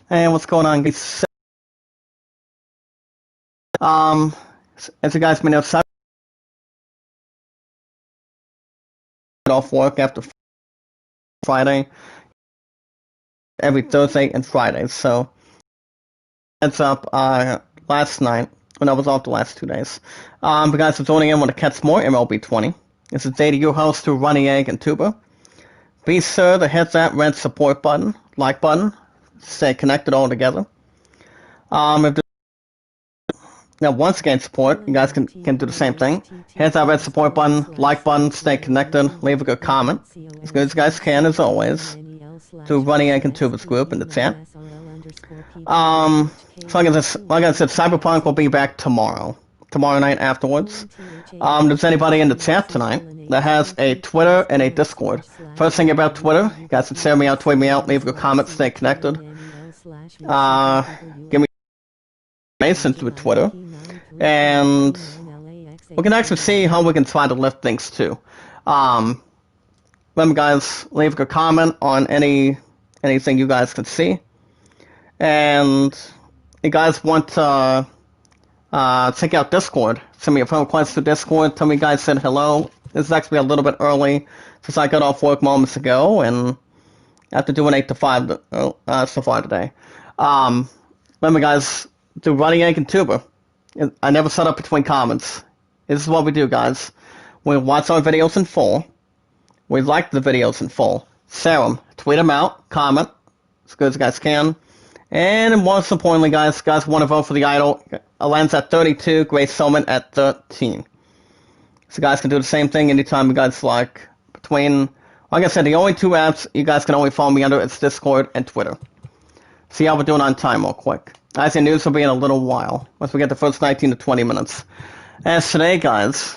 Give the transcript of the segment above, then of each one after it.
And what's going on, guys? As you guys may know, Saturday off work after Friday, every Thursday and Friday. So, heads up, last night, when I was off the last 2 days. You guys are joining in want to catch more MLB 20. This is Data, your host, to Runny Egg and Tuba. Be sure to hit that red support button, like button, stay connected all together. If Now, once again, support, you guys can do the same thing. Hit that red support button, like button, stay connected, leave a good comment. As good as you guys can, as always, to Running Egg and Tuba's group in the chat. So like I said, Cyberpunk will be back tomorrow night afterwards. There's anybody in the chat tonight that has a Twitter and a Discord. First thing about Twitter, you guys can share me out, tweet me out, leave a good comment, stay connected. Give me since with Twitter, and we can actually see how we can try to lift things too. Remember, guys, leave a good comment on anything you guys can see, and you guys want to check out Discord. Send me a friend request to Discord. Tell me you guys said hello. This is actually a little bit early since I got off work moments ago, and after doing 8 to 5 so far today. Remember, guys, do Running Egg and Tuba. I never set up between comments. This is what we do, guys. We watch our videos in full. We like the videos in full. Share them. Tweet them out. Comment. As good as you guys can. And most importantly, guys want to vote for the idol. Alans at 32. Grace Soman at 13. So guys can do the same thing anytime you guys like. Like I said, the only two apps you guys can only follow me under is Discord and Twitter. See how we're doing on time real quick. I say news will be in a little while, once we get the first 19 to 20 minutes. As today, guys,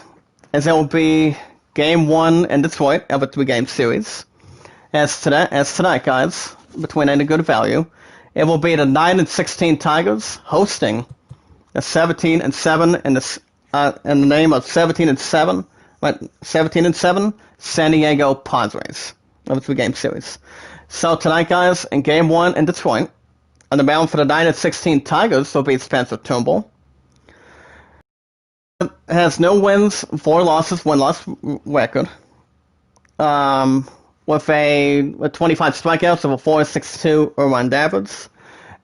as it will be Game 1 in Detroit of a 3-game series. As tonight, guys, between any good value, it will be the 9-16 Tigers hosting the 17-7 in the name of 17-7, right? 17-7 San Diego Padres of a 3-game series. So tonight, guys, in Game 1 in Detroit, on the mound for the 9-16 Tigers will be Spencer Turnbull. Has no wins, 4 losses, 1-loss record. With 25 strikeouts of a 4.62 earned average.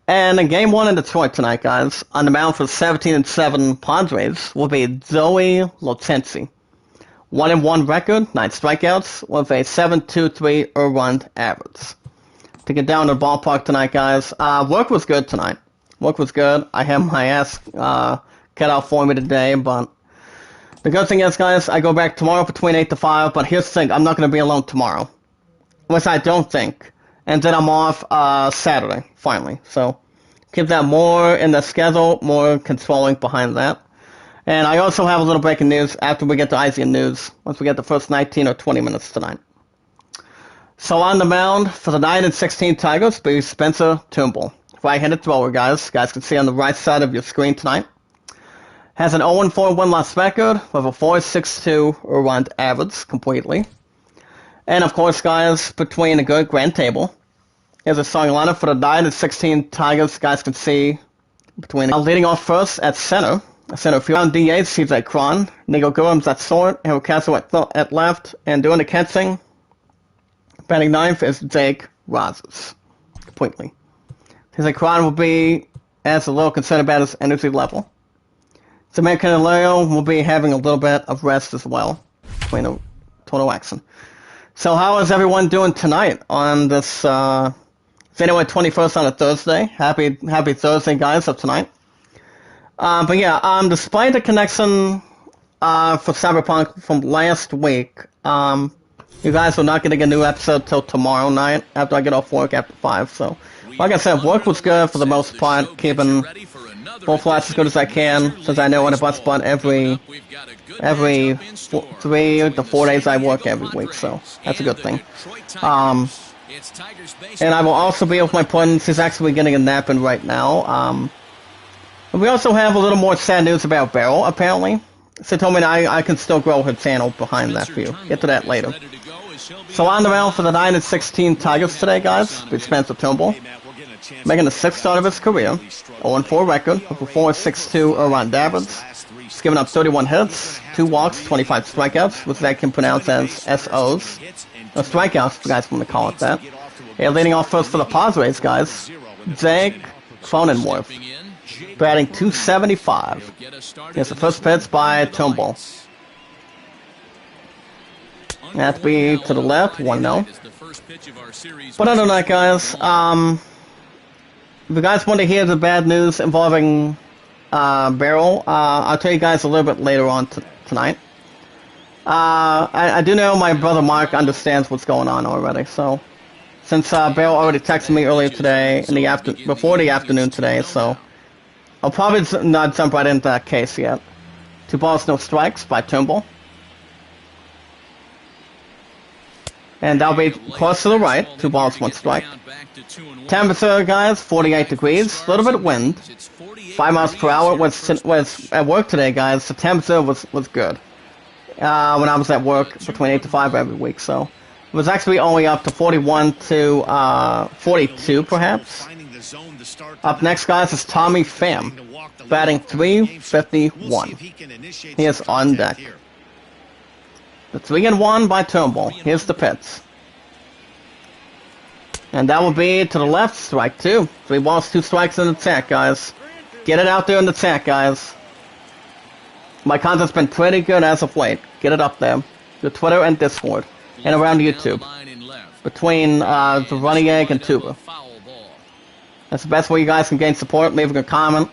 And in Game 1 in Detroit tonight, guys, on the mound for 17-7 Padres will be Zoe Lotenzi. 1-1 record, 9 strikeouts, with a 7.23 earned average. To get down to the ballpark tonight, guys. Work was good tonight. Work was good. I had my ass cut out for me today, but the good thing is, guys, I go back tomorrow between 8 to 5, but here's the thing, I'm not going to be alone tomorrow. Which I don't think. And then I'm off Saturday, finally. So, keep that more in the schedule, more controlling behind that. And I also have a little breaking news after we get to IZN News, once we get the first 19 or 20 minutes tonight. So on the mound for the 9-16 Tigers will be Spencer Turnbull. Right-handed thrower, guys. You guys can see on the right side of your screen tonight. Has an 0-4 1-loss record with a 4.62 earned average completely. And of course, guys, between a good grand table is a starting lineup for the 9-16 Tigers. You guys can see between leading off first at center field on DH, CJ Cron, Nico Gurums at short, Harold Castle at left, and doing the catching. Batting ninth is Jake Rogers. Completely. His Cron will be as a little concerned about his energy level. Samir Candelario will be having a little bit of rest as well between the total action. So how is everyone doing tonight on this January 21st on a Thursday? Happy Thursday, guys, of tonight. But yeah, despite the connection for Cyberpunk from last week, you guys are not going to get a new episode till tomorrow night after I get off work after 5. So, like I said, work was good for the most part, keeping both flights as good as I can, since I know when a bus butt every 3 to 4 days I work every week, so that's a good thing. And I will also be with my partner. She's actually getting a nap in right now. We also have a little more sad news about Beryl, apparently. She told me that I can still grow her channel behind that view. Get to that later. So on the mound for the 9-16 Tigers today, guys, with Spencer Turnbull. making the 6th start of his career. 0-4 record with a 4.62 Erwan Davids. He's given up 31 hits, 2 walks, 25 strikeouts, which they can pronounce as SOs. Or strikeouts, if you guys want to call it that. Yeah, leading off first for the Padres, guys. Jake Cronenworth, batting .275. Here's the first pitch by Turnbull. That to be to the left, 1-0. But other than that, guys, if you guys want to hear the bad news involving Barrel, I'll tell you guys a little bit later on tonight. I do know my brother Mark understands what's going on already, so since Barrel already texted me earlier today, before the afternoon today, so I'll probably not jump right into that case yet. 2 balls, no strikes by Turnbull. And that'll be close to the right. 2 balls, 1 strike. Temperature, guys, 48 degrees. A little bit of wind. 5 miles per hour. Was at work today, guys. The temperature was good. When I was at work between 8 to 5 every week. So it was actually only up to 41 to 42, perhaps. Up next, guys, is Tommy Pham, batting .351. He is on deck. The 3-1 by Turnbull. Here's the pitch. And that will be to the left, strike 2. 3 balls, 2 strikes in the tank, guys. Get it out there in the tank, guys. My content's been pretty good as of late. Get it up there. To Twitter and Discord. And around YouTube. Between the Running Egg and Tuba. That's the best way you guys can gain support. Leaving a comment.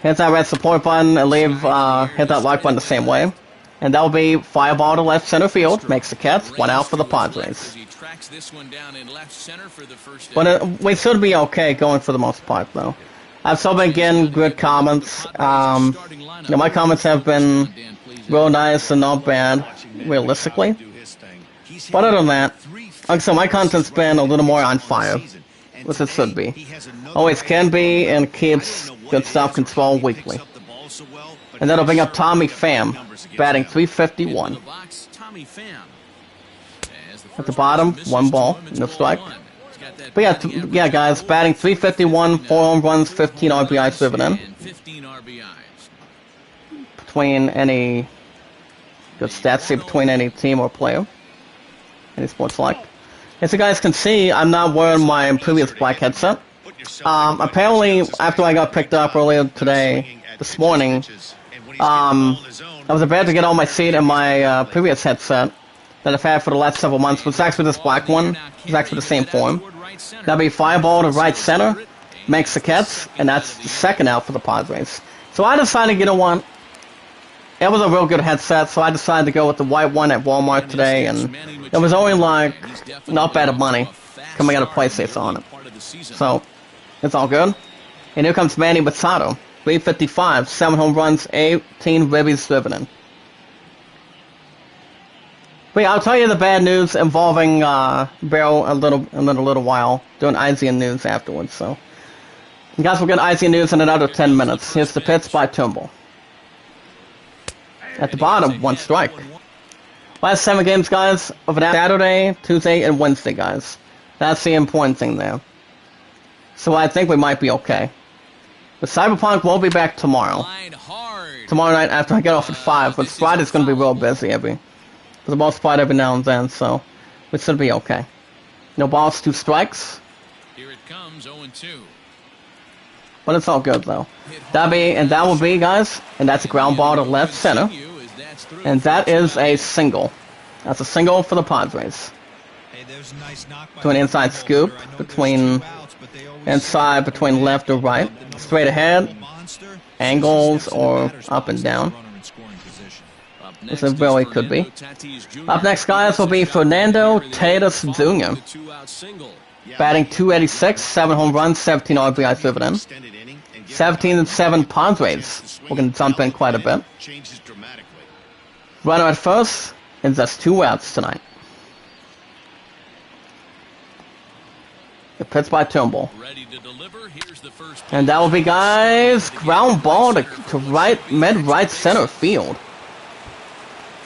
Hit that red support button and hit that like button the same way. And that'll be fly ball to left center field. Makes the catch. 1 out for the Padres. But we should be okay going for the most part, though. I've still been getting good comments. My comments have been real nice and not bad, realistically. But other than that, like I said, my content's been a little more on fire, which it should be. Always can be, and keeps good self-control weekly. And that'll bring up Tommy Pham, batting .351. At the bottom, 1 ball, no strike. But yeah, guys, batting .351, 4 home runs, 15 RBIs driven in. Between any good stats, see between any team or player, any sports like. As you guys can see, I'm not wearing my previous black headset. Apparently, after I got picked up earlier this morning, I was about to get on my seat in my previous headset that I've had for the last several months, but it's actually this black one. It's actually the same form. That'll be fireball to right center, makes the catch, and that's the 2nd out for the Padres. So I decided, you know what, it was a real good headset, so I decided to go with the white one at Walmart today, and it was only like not bad of money coming out of PlayStation on it. So it's all good. And here comes Manny Machado. 355, 7 home runs, 18 ribbies driven in. But yeah, I'll tell you the bad news involving Barrel in a little while, doing IZN news afterwards. So, you guys will get IZN news in another 10 minutes. Here's the pitch by Turnbull. At the bottom, 1 strike. Last 7 games, guys, of an Saturday, Tuesday, and Wednesday, guys. That's the important thing there. So I think we might be okay. But Cyberpunk will be back tomorrow. Tomorrow night after I get off at 5, but Friday's going to be real busy for the most part every now and then, so we should be okay. No balls, 2 strikes. Here it comes, 0-2. But it's all good, though. That will be, guys, and that's a ground ball to left center. And that is a single. That's a single for the Padres. To an inside scoop between left or right. Straight ahead, angles, or up and down. This is where it could be. Up next, guys, will be Fernando Tatis Jr. Batting .286, 7 home runs, 17 RBIs driven in. 17-7 Padres. We're going to jump in quite a bit. Runner at first, and just 2 outs tonight. The pitch by Turnbull. And that will be, guys, ground ball to mid-right center field.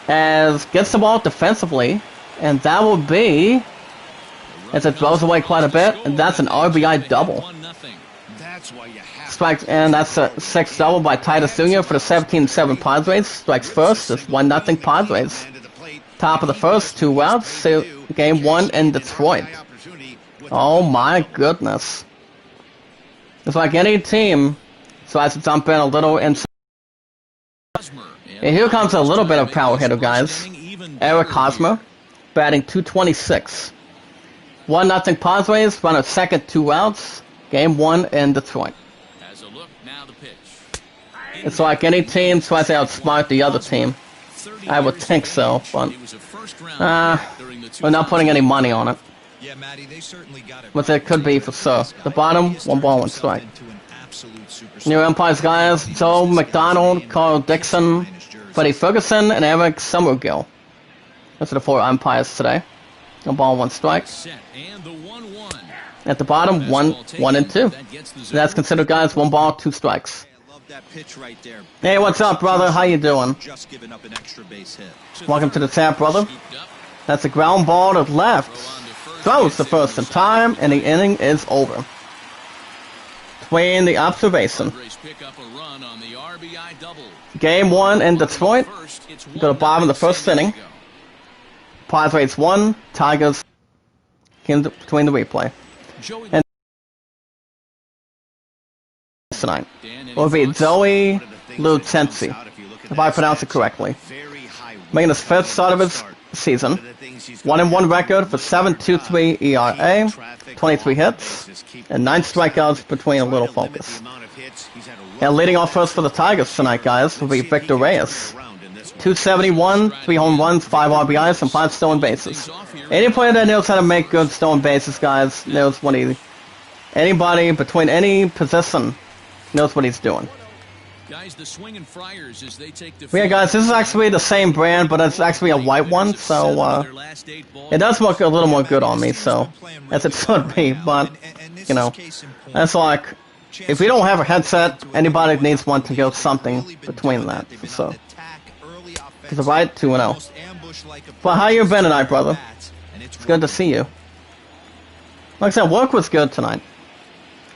As gets the ball defensively, and that will be as it throws away quite a bit, and that's an RBI double. Strikes, and that's a 6 double by Titus Jr. for the 17-7 Padres. Strikes first, it's 1-0 Padres. Top of the first, 2 outs, so game 1 in Detroit. Oh my goodness. It's like any team tries to jump in a little inside. And here comes a little bit of power hitter, guys. Eric Hosmer, batting .226. 1-0 Padres, runner second, 2 outs. Game 1 in Detroit. It's like any team tries to outsmart the other team. I would think so, but we're not putting any money on it. But it could be for sure. The bottom, 1 ball, 1 strike. New umpires, guys: Joe McDonald, Carl Dixon, Freddie Ferguson, and Eric Summergill. Those are the 4 umpires today. 1 ball, 1 strike. At the bottom, 1, 1, and 2. That's considered, guys, 1 ball, 2 strikes. Hey, what's up, brother? How you doing? Welcome to the tab, brother. That's a ground ball to left. Throws the first in time, and the inning is over. Between the observation. Game 1 in Detroit. Go to the bottom of the first inning. Padres 1, Tigers in between the replay. And tonight will be Zoe Lucenzi, if I pronounce it correctly. Making his 5th start of his season. 1-1 record for 7.23 ERA, 23 hits, and 9 strikeouts between a little focus. And leading off first for the Tigers tonight, guys, will be Victor Reyes. 271, 3 home runs, 5 RBIs, and 5 stolen bases. Any player that knows how to make good stolen bases, guys, knows what anybody between any position knows what he's doing. Guys, the swing and friars as they take the yeah, guys, this is actually the same brand, but it's actually a white one, so it does look a little more good on me, so as it should be. But you know, that's like if we don't have a headset, anybody needs one to go something between that. So, because the right 2-0. But how you been tonight, brother? It's good to see you. Like I said, work was good tonight.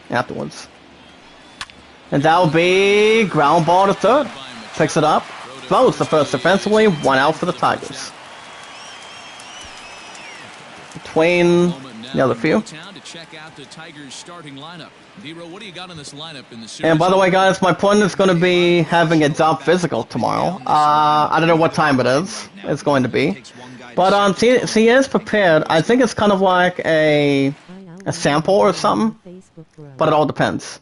Afterwards. And that'll be ground ball to third. Picks it up. Throws the first defensively. 1 out for the Tigers. Between the other few. And by the way, guys, my opponent is going to be having a job physical tomorrow. I don't know what time it is. It's going to be. But he is prepared. I think it's kind of like a sample or something. But it all depends.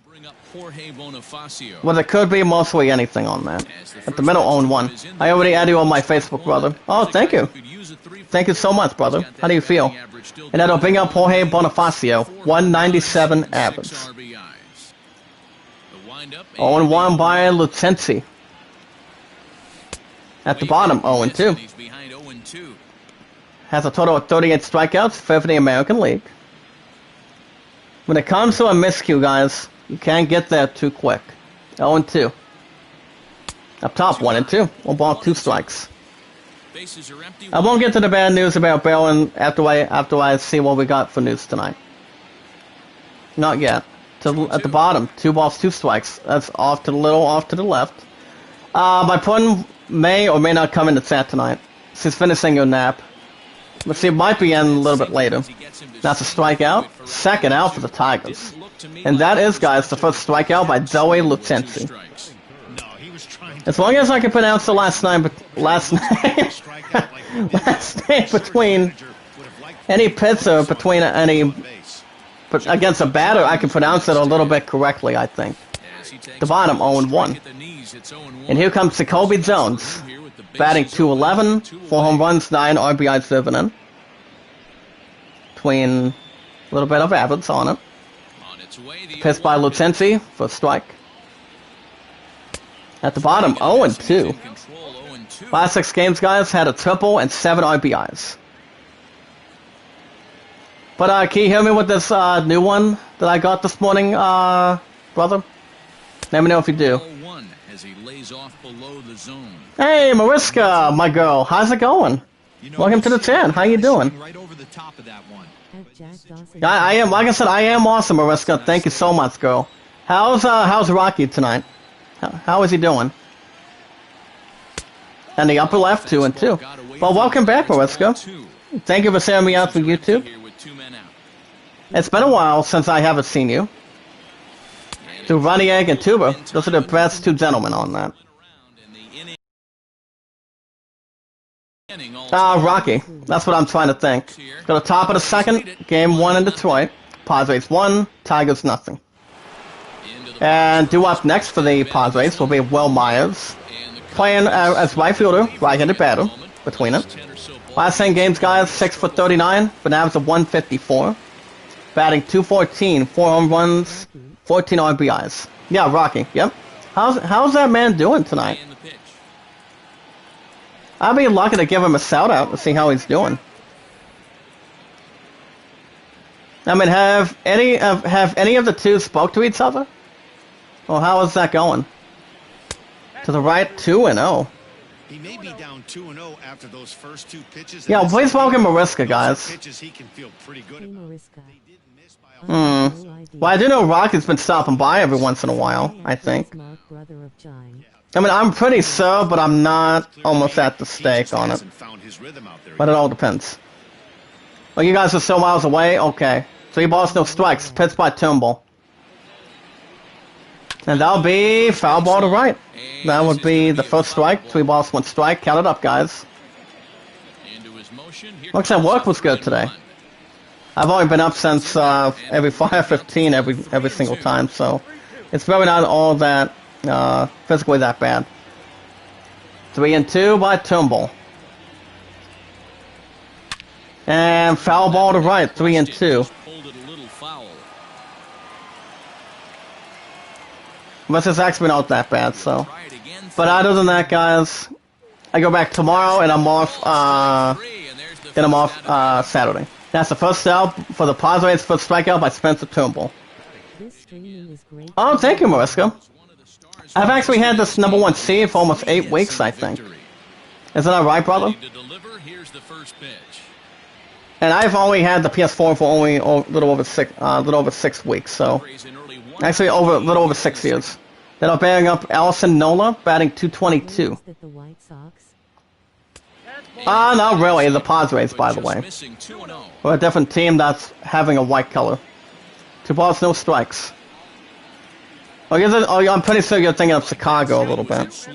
Well, it could be mostly anything on that. At the middle, 0-1. I already added you on my Facebook, brother. Oh, thank you. Thank you so much, brother. How do you feel? And that'll bring up Jorge Bonifacio, 197 average. 0-1 by Lucenzi. At the bottom, 0-2. Has a total of 38 strikeouts, 5th in the American League. When it comes to a miscue, guys, you can't get there too quick. 0-2. Up top, 1-2. 1 ball, 2 strikes. I won't get to the bad news about Barron after I see what we got for news tonight. Not yet. At the bottom, 2 balls, 2 strikes. That's off to the little, off to the left. My opponent may or may not come in the chat tonight. She's finishing her nap. But she might be in a little bit later. That's a strikeout. 2nd out for the Tigers. And that is, guys, the first strikeout by Zoe Lucenzi. As long as I can pronounce the last name between any pitcher, between any, but against a batter, I can pronounce it a little bit correctly, I think. The bottom, 0-1. And here comes Jacoby Jones, batting .211, 4 home runs, 9 RBIs driven in. Between a little bit of average on it. Pitched by Lucenzi for a strike. At the bottom, 0-2. Last 6 games, guys, had a triple and 7 RBIs. But can you hear me with this new one that I got this morning, brother? Let me know if you do. Hey, Mariska, my girl, how's it going? Welcome to the chat. How you doing? I am, like I said, I am awesome, Mariska. Thank you so much, girl. How's Rocky tonight? How is he doing? And the upper left, 2-2. Well, welcome back, Mariska. Thank you for sending me out for YouTube. It's been a while since I haven't seen you. To Runny Egg and Tuber, those are the best two gentlemen on that. Rocky. That's what I'm trying to think. Go to the top of the second, game 1 in Detroit. Padres 1, Tigers nothing. And due up next for the Padres will be Will Myers, playing as right fielder, right-handed batter, between it. Last 10 games, guys, 6 for 39, for an average of 154. Batting 214, 4 home runs, 14 RBIs. Yeah, Rocky, yep. How's that man doing tonight? I'd be lucky to give him a shout-out to see how he's doing. I mean, have any of the two spoke to each other? Well, how is that going? To the right, 2-0. He may be down 2-0 after those first 2 pitches. Yeah, please welcome Mariska, guys. Well, I do know Rocky's been stopping by every once in a while, I think. I mean, I'm pretty sure, but I'm not almost at the stake on it. But it all depends. Well, you guys are still miles away? Okay. 3 balls, no strikes. Pitched by Turnbull. And that'll be foul ball to right. That would be the first strike. 3 balls, 1 strike. Count it up, guys. Looks like work was good today. I've only been up since every 5:15 every single time, so it's really not all that physically that bad. 3-2 by Turnbull. And foul ball to right, 3-2. But it's actually not that bad, so. But other than that, guys, I go back tomorrow and I'm off. Then I'm off Saturday. That's the first out for the Padres, first strikeout by Spencer Turnbull. Oh, thank you, Mariska. I've actually had this #1 seed for almost 8 weeks, I think. Isn't that right, brother? And I've only had the PS4 for only a little over 6 weeks, so actually a little over 6 years. Then I'm batting up Allison Nola, batting 222. Not really. The Padres, by the way. We're a different team that's having a white color. 2 balls, no strikes. I'm pretty sure you're thinking of Chicago a little bit.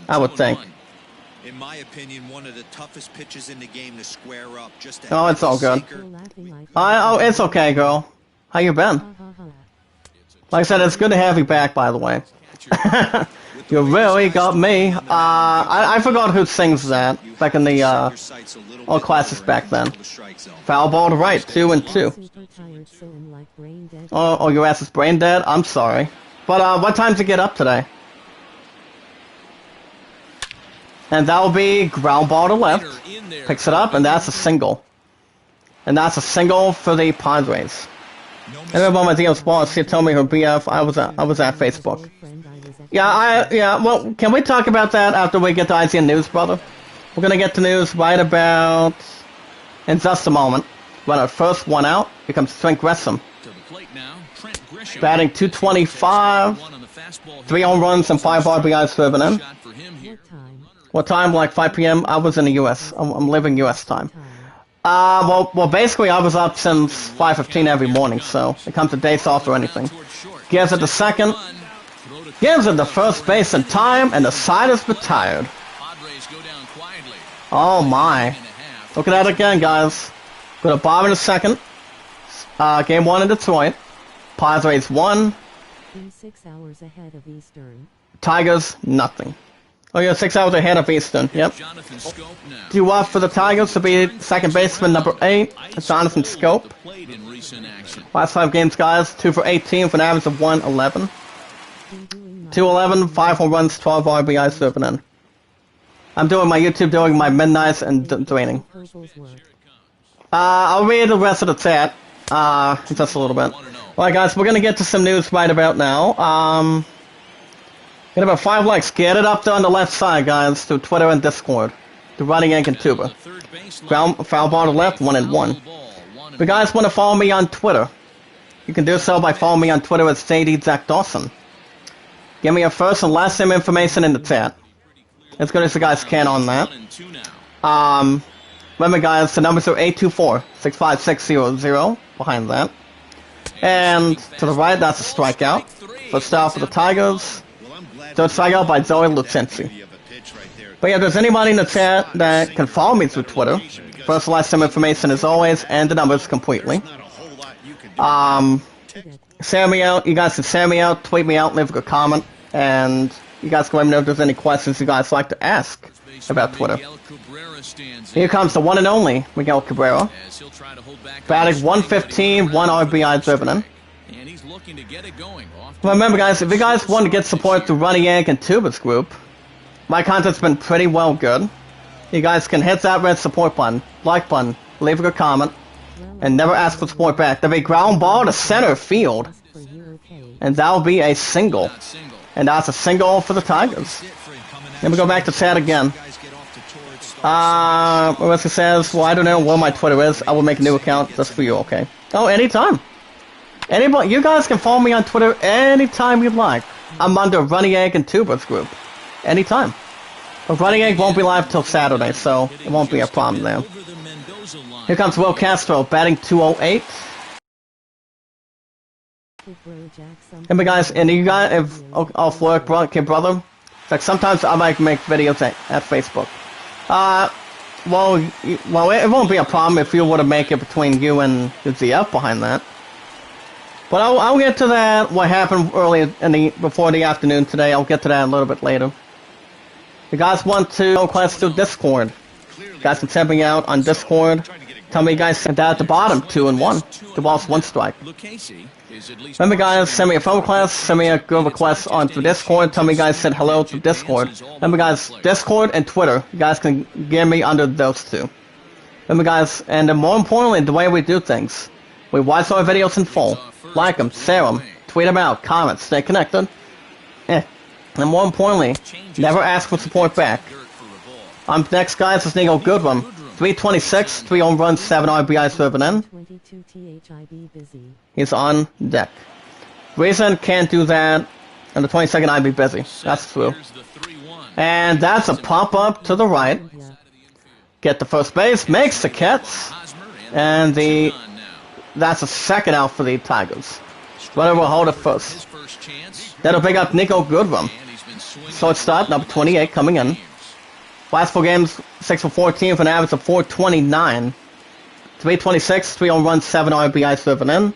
I would think. In my opinion, one of the toughest pitches in the game to square up. Oh, it's all good. Oh, it's okay, girl. How you been? Like I said, it's good to have you back, by the way. You really got me. I forgot who sings that back in the old classes back then. Foul ball to right, 2-2. Oh, your ass is brain dead? I'm sorry. But what time to get up today? And that'll be ground ball to left. Picks it up, and that's a single. And that's a single for the Padres. And then my DM Sports, she told me her BF. I was at Facebook. Yeah. Well, can we talk about that after we get to IGN News, brother? We're gonna get to news right about in just a moment. When our first one out becomes Trent Gresham. Batting 225, 3 home runs and 5 RBIs driven in. What time? Like 5 p.m. I was in the U.S. I'm living U.S. time. Well, basically I was up since 5:15 every morning, so it comes to days off or anything. Gives it the second. Gives it the first base in time, and the side is retired. Oh my! Look at that again, guys. Go to Bob in the second. Game 1 in Detroit. Padres 1. 6 hours ahead of Eastern. Tigers nothing. Oh yeah, 6 hours ahead of Eastern. Yep. Due up for the Tigers to be second baseman number 8, Jonathan Scope. Last 5 games, guys, 2 for 18 for an average of 111. 211, 5 home runs, 12 RBIs driven in. I'm doing my YouTube, doing my midnights and draining. I'll read the rest of the chat, just a little bit. Alright guys, we're gonna get to some news right about now. Get about 5 likes. Get it up there on the left side, guys, to Twitter and Discord. The Running Egg and Tuber. Foul ball to left, 1-1. in If you guys want to follow me on Twitter, you can do so by following me on Twitter at @SadieZachDawson. Give me your first and last name information in the chat. As good as you guys can on that. 1-2 now. Remember guys, the numbers are 824-65600 behind that. And to the right, that's a strikeout. First out for the Tigers. Third strikeout by Zoe Lucenzi. But yeah, if there's anybody in the chat that can follow me through Twitter, first and last name information as always, and the numbers completely. Send me out, you guys can send me out, tweet me out, leave a comment, and you guys can let me know if there's any questions you guys like to ask about Twitter. Here comes the one and only Miguel Cabrera. Batting 115, 1 RBI driven in. Remember guys, if you guys want to get support through Running Egg and Tubers group, my content's been pretty well good. You guys can hit that red support button, like button, leave a comment, and never ask for support back. There'll be a ground ball to center field, and that'll be a single. And that's a single for the Tigers. Let me go back to chat again. Marissa says, well, I don't know where my Twitter is. I will make a new account just for you, okay? Oh, anytime. Anybody, you guys can follow me on Twitter anytime you'd like. I'm under Running Egg and Tubers group. Anytime. But Running Egg won't be live till Saturday, so it won't be a problem there. Here comes Will Castro, batting 208. And guys, and you guys, if off work, brother, it's like sometimes I might make videos at Facebook. Well, it won't be a problem if you were to make it between you and the ZF behind that. But I'll get to that. What happened early before the afternoon today? I'll get to that a little bit later. You guys want to request through Discord? You guys can send me out on Discord. Tell me you guys sent out at the bottom 2 and 1. The ball's 1 strike. Remember guys, send me a phone request, send me a good request on through Discord. Tell me you guys said hello through Discord. Remember guys, Discord and Twitter. You guys can get me under those two. Remember guys, and more importantly, the way we do things. We watch our videos in full. Like them, share them, tweet them out, comment, stay connected. And more importantly, never ask for support back. Next guys is Nico Goodwin. 326, 3 home runs, 7 RBIs driven in. He's on deck. Reason can't do that. On the 22nd, I'd be busy. That's true. And that's a pop up to the right. Get the first base, makes the catch. And that's a second out for the Tigers. Runner will hold it first. That'll pick up Nico Goodwin. Shortstop, number 28, coming in. Last 4 games, 6 for 14 for an average of 429. 326, 3 home runs, 7 RBIs driven in.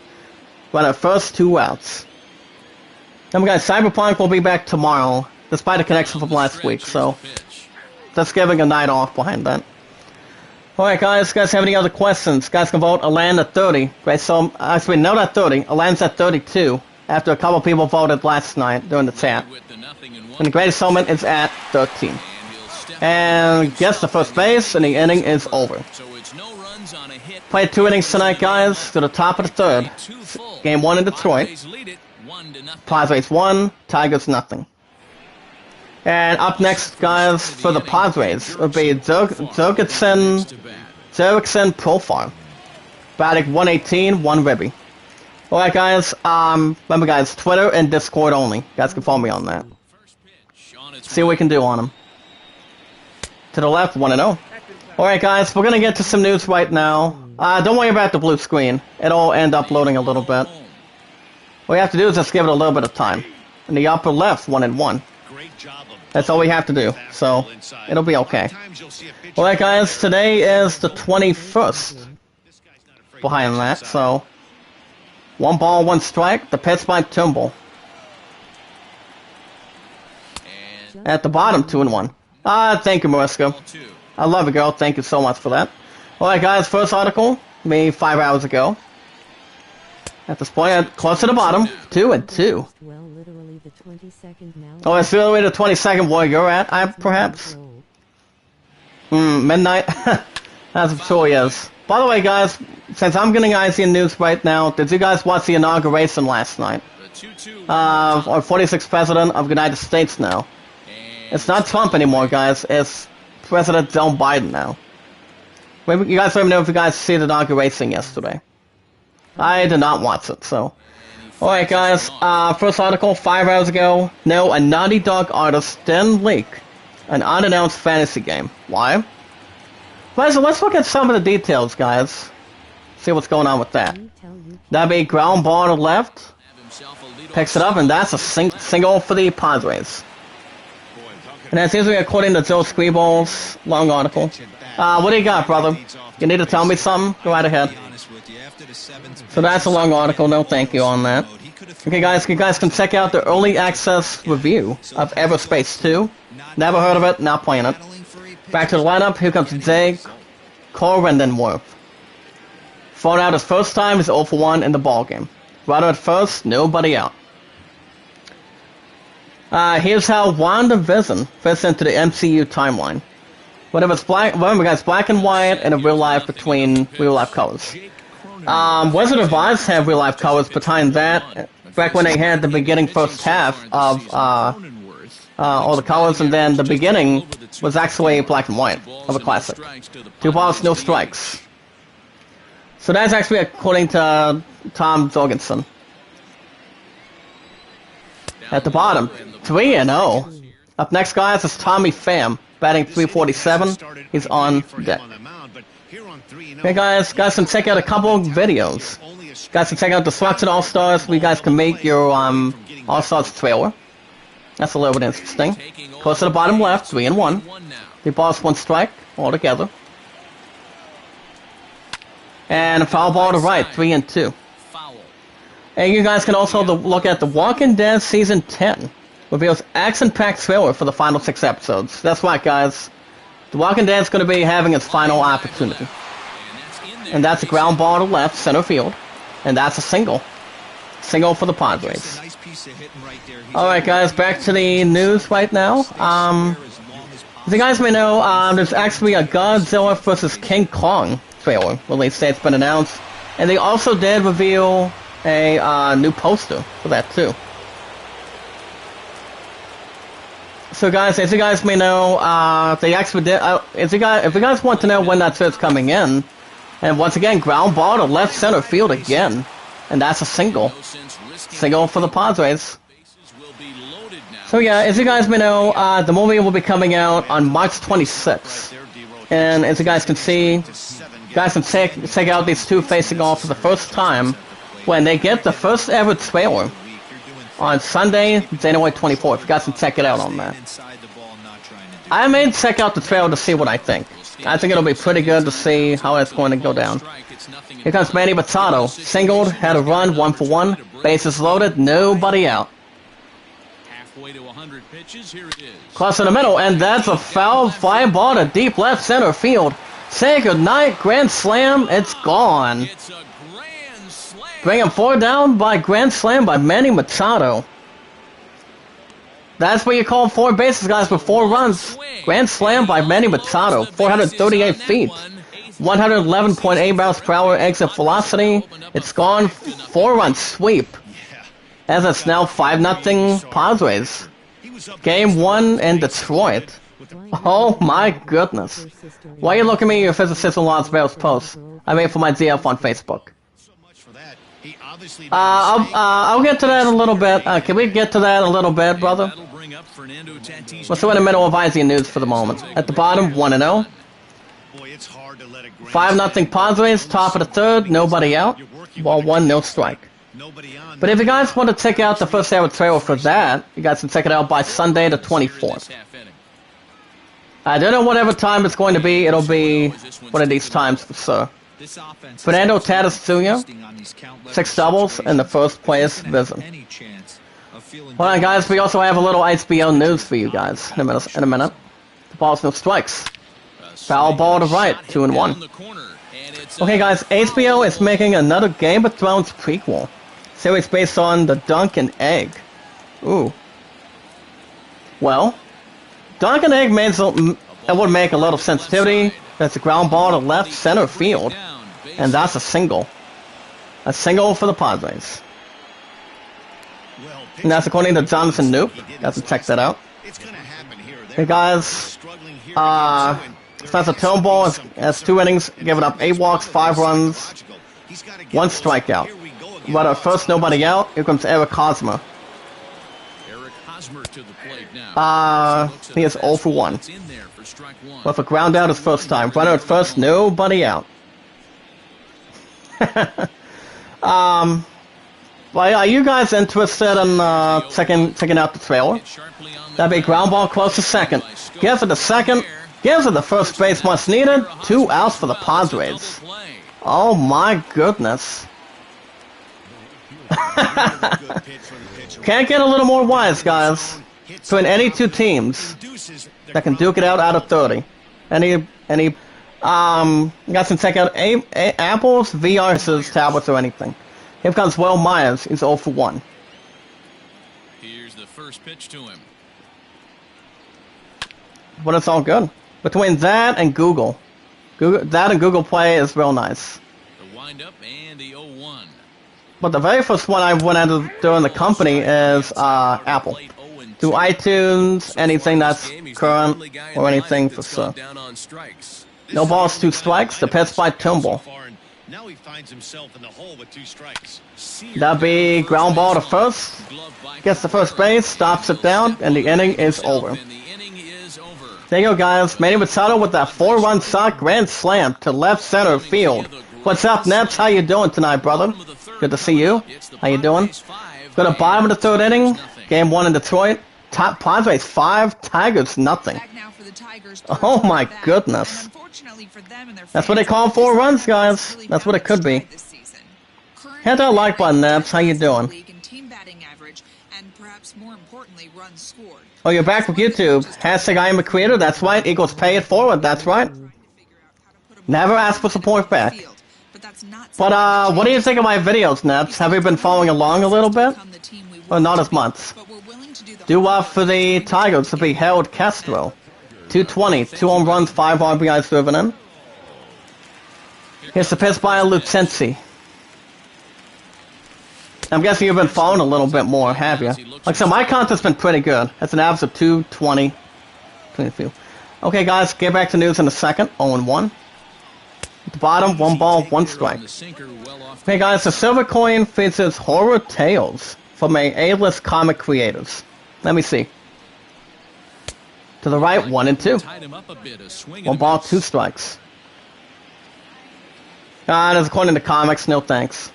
Run at first, 2 outs. Now guys, Cyberpunk will be back tomorrow, despite a connection from last week, so just giving a night off behind that. Alright guys have any other questions? Guys can vote Alan at 30. Great, so actually not at 30, Alan's at 32. After a couple people voted last night during the chat. And the greatest moment is at 13. And gets the first base, and the inning is over. Played 2 innings tonight, guys, to the top of the 3rd. Game 1 in Detroit. Padres 1, Tigers nothing. And up next, guys, for the Padres, will be Jurickson Profile. Batting 118, 1 ribby. Alright, guys, remember, guys, Twitter and Discord only. You guys can follow me on that. See what we can do on them. To the left, 1-0. Alright guys, we're gonna get to some news right now. Don't worry about the blue screen. It'll end up loading a little bit. What we have to do is just give it a little bit of time. In the upper left, 1 and 1. That's all we have to do, so it'll be okay. Alright guys, today is the 21st. Behind that, so 1 ball, 1 strike. The pitch by Turnbull. At the bottom, 2 and 1. Thank you, Mariska. I love it, girl. Thank you so much for that. Alright, guys, first article, me 5 hours ago. At this point, close to the bottom, 2 and 2. Oh, it's literally the 22nd where you're at, perhaps? Midnight? As it sure is. By the way, guys, since I'm getting ICN news right now, did you guys watch the inauguration last night? Our 46th president of the United States now. It's not Trump anymore, guys. It's President Joe Biden now. Maybe you guys let me know if you guys see the inauguration yesterday. I did not watch it, so. Alright, guys. First article, 5 hours ago. No, a Naughty Dog artist didn't leak an unannounced fantasy game. Why? Let's look at some of the details, guys. See what's going on with that. That'd be ground ball to left. Picks it up, and that's a single for the Padres. And that's usually according to Joe Scribbles' long article. What do you got, brother? You need to tell me something? Go right ahead. So that's a long article. No thank you on that. Okay, guys, you guys can check out the early access review of Everspace 2. Never heard of it, not playing it. Back to the lineup. Here comes Jake Correndenworth. Fought out his first time, he's 0 for 1 in the ballgame. Runner at first, nobody out. Here's how WandaVision fits into the MCU timeline. Remember guys, black and white and a real life between real life colors. Wizard of Oz have real life colors behind that, back when they had the beginning first half of all the colors, and then the beginning was actually black and white of a classic. 2 balls, no strikes. So that's actually according to Tom Jorgensen. At the bottom, 3-0. Up next, guys, is Tommy Pham, batting 347. He's on deck. Okay, guys can check out a couple of videos. Guys can check out the Selected All-Stars, where you guys can make your All-Stars trailer. That's a little bit interesting. Close to the bottom left, 3-1. The ball's 1 strike altogether. And a foul ball to right, 3-2. And you guys can also look at The Walking Dead Season 10. Reveals action-packed trailer for the final 6 episodes. That's right, guys. The Walking Dead's going to be having its final opportunity. And that's a ground ball to left, center field. And that's a single. Single for the Padres. Alright, guys, back to the news right now. As you guys may know, there's actually a Godzilla vs. King Kong trailer release date's been announced. And they also did reveal a new poster for that, too. So guys, as you guys may know, they actually did, if you guys want to know when that shirt's coming in, and once again, ground ball to left center field again, and that's a single. Single for the Padres. So yeah, as you guys may know, the movie will be coming out on March 26th. And as you guys can see, you guys can check out these two facing off for the first time when they get the first ever trailer on Sunday, January 24th. You guys can check it out on that. I may check out the trailer to see what I think. I think it'll be pretty good to see how it's going to go down. Here comes Manny Machado. Singled, had a run, 1 for 1. Bases loaded, nobody out. Cross in the middle, and that's a foul fly ball to deep left center field. Say goodnight, grand slam, it's gone. Bring him 4 down by grand slam by Manny Machado. That's what you call 4 bases, guys, with 4 runs. Grand slam by Manny Machado, 438 feet. 111.8 miles per hour exit velocity. It's gone. 4-run sweep. As it's now 5-0 Padres. Game 1 in Detroit. Oh my goodness. Why are you looking at me, your physicist in Las Vegas post? I made for my DF on Facebook. I'll get to that in a little bit. Can we get to that in a little bit, brother? We're still in the middle of IZ news for the moment. At the bottom, 1-0. 5-0 Padres, top of the third, nobody out. Ball 1, no strike. But if you guys want to check out the first ever trailer for that, you guys can check it out by Sunday the 24th. I don't know whatever time it's going to be. It'll be one of these times for sure. Fernando Tatis Jr., 6 doubles in the first place visit. Hold on, guys. We also have a little HBO news for you guys in a minute. The ball's no strikes. Foul ball to right, 2-1. Okay, guys. HBO is making another Game of Thrones prequel series based on the Dunk and Egg. Ooh. Well, Dunk and Egg would make a lot of sensitivity. That's a ground ball to left center field. And that's a single. A single for the Padres. And that's according to Jonathan Noop. Guys can check that out. Hey guys, Spencer Turnbull has 2 innings, given up 8 walks, 5 runs. One strikeout. But at first, nobody out. Here comes Eric Hosmer. He is 0 for 1. With a ground out his first time. Runner at first, nobody out. Well, are you guys interested in checking out the trailer? That'd be ground ball close to second. Gives it to second. Gives it the first base much needed. 2 outs for the Padres. Oh my goodness. Can't get a little more wise, guys. Between any two teams that can duke it out of 30. You guys can check out Apple's VR's tablets or anything. Here comes Will Myers. He's 0 for 1. Here's the first pitch to him. But it's all good. Between that and Google Play is real nice. The windup and the 0-1. But the very first one I went into during the company is Apple. Through iTunes, anything that's current, or anything for sure. No balls, 2 strikes. The pitch by Turnbull. Now he finds himself in the hole with 2 strikes. That'll be ground ball to first. Gets the first base, stops it down, and the inning is over. There you go, guys. Manny Machado with that 4-run shot grand slam to left center field. What's up, Nets? How you doing tonight, brother? Good to see you. How you doing? Go to bottom of the 3rd inning. Game 1 in Detroit. Top Padres 5, Tigers nothing. Oh my goodness. That's what they call 4 runs, guys. That's what it could be. Hit that like button, Nets. How you doing? Oh, you're back with YouTube. Hashtag I am a creator. That's right. Equals pay it forward. That's right. Never ask for support back. But, what do you think of my videos, Nets? Have you been following along a little bit? Or not as much? Due up for the Tigers to be Harold Castro. 220, 2 home runs, 5 RBIs driven in. Here's the pitch by Lucenzi. I'm guessing you've been following a little bit more, have you? Like I said, my content's been pretty good. That's an average of 220. Okay, guys, get back to news in a second. 0-1. At the bottom, 1 ball, 1 strike. Hey, guys, the silver coin features horror tales from A-list comic creators. Let me see. To the right, 1 and 2. 1 ball, 2 strikes. That's according to comics, no thanks.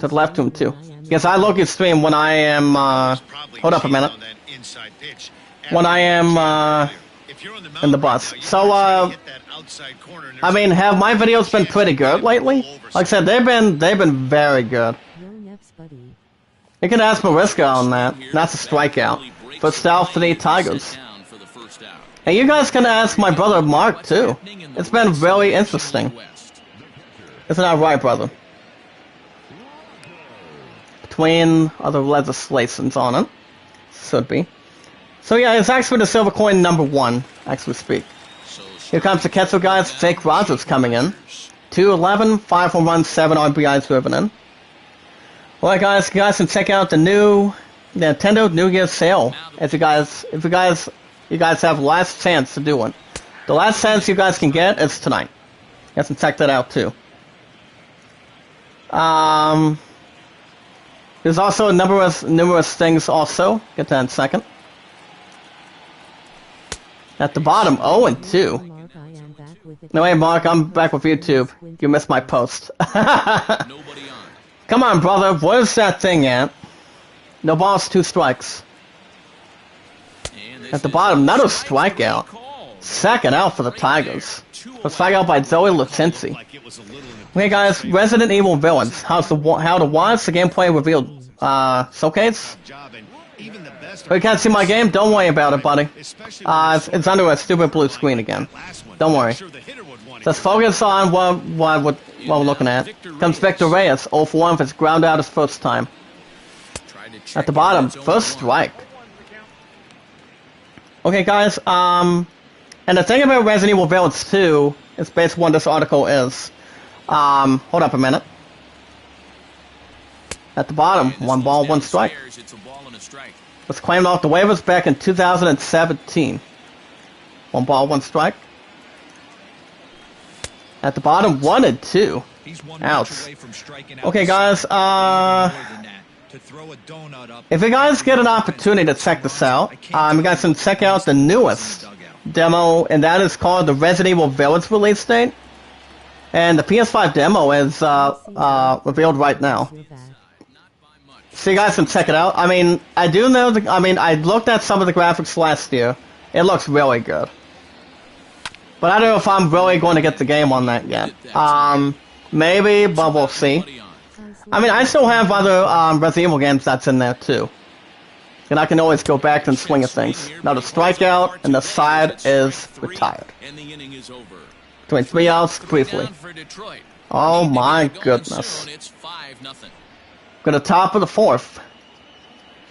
To the left, 2 and 2. Yes, I look at stream when I am, hold up a minute. When I am, in the bus. So, I mean, have my videos been pretty good lately? Like I said, they've been very good. You can ask Mariska on that. That's a strikeout. First out for the Tigers. And you guys can ask my brother Mark, too. It's been really interesting. Isn't that right, brother? Between other legislations on it. Should be. So yeah, it's actually the silver coin number 1, as we speak. Here comes the catcher, guys. Jake Rogers coming in. 2-11, 5 home runs, 7 RBIs driven in. Alright, guys, you guys can check out the new Nintendo New Year's sale. If you guys have last chance to do it. The last chance you guys can get is tonight. You guys can check that out too. There's also numerous things also. Get that in a second. At the bottom, 0 and 2. No way, Mark, I'm back with YouTube. You missed my post. Come on, brother. Where's that thing at? No balls, 2 strikes. At the bottom, another strikeout. Second out for the Tigers. A strikeout by Zoe Lucenzi. Okay, guys, Resident Evil villains. How to watch the gameplay revealed showcase. Oh, you can't see my game? Don't worry about it, buddy. It's under a stupid blue screen again. Don't worry. Let's focus on what we're looking at. Comes Victor Reyes, 0 for 1 for his ground out his first time. At the bottom, first strike. Okay, guys, and the thing about Resident Evil Villains 2 is basically what this article is. Hold up a minute. At the bottom, 1 ball, 1 strike. Was claimed off the waivers back in 2017. 1 ball, 1 strike. At the bottom, 1 and 2. He's one Ouch. pitch away from striking out. Okay, guys, More than that. To throw a donut up. if you guys get an opportunity to check this out, you guys can check out the newest demo, and that is called the Resident Evil Village release date. And the PS5 demo is revealed right now. You're back. So you guys can check it out. I mean, I do know, I looked at some of the graphics last year. It looks really good. But I don't know if I'm really going to get the game on that yet. Maybe, but we'll see. I mean, I still have other Resident Evil games that's in there too. And I can always go back and swing at things. Now the strikeout and the side is retired. And the inning is over. Doing 3 outs briefly. Down for Detroit. Oh Need to my get going goodness. soon. It's 5-0. Go to the top of the 4th.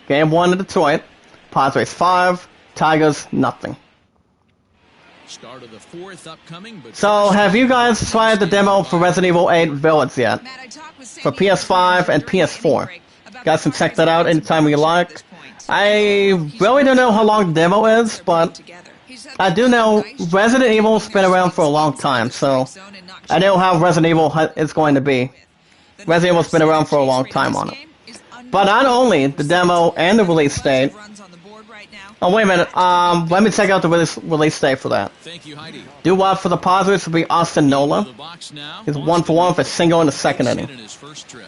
Game 1 in Detroit. Padres 5. Tigers nothing. Start of the 4th upcoming, but So have you guys tried the demo for Resident Evil 8 Village yet? For PS5 and PS4. You guys can check that out anytime you like. I really don't know how long the demo is, but I do know Resident Evil's been around for a long time, so I know how Resident Evil is going to be. Resident Evil's been around for a long time on it. But not only the demo and the release date. Oh, wait a minute. Let me check out the release date for that. thank you, Heidi. Do what for the Padres will be Austin Nola. The box now. He's 1-for-1 for a single in the second inning. In his first trip.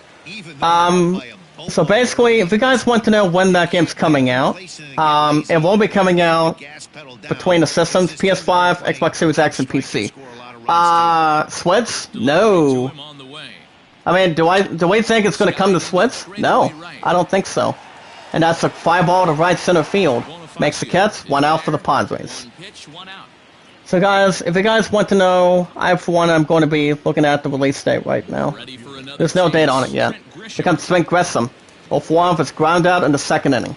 So basically, if you guys want to know when that game's coming out, it will be coming out between the systems, PS5, Xbox Series X, and PC. Switch? No. Him on the way. I mean, do we think it's going to come to Switch? No, I don't think so. And that's a fly ball to right center field. Makes the catch, 1 out for the Padres. One pitch, 1 out. So guys, if you guys want to know, I for one am going to be looking at the release date right now. Ready for another There's no date on it change. yet. Trent Grisham. Here comes Trent Grisham. 0-for-1 for his ground out in the second inning.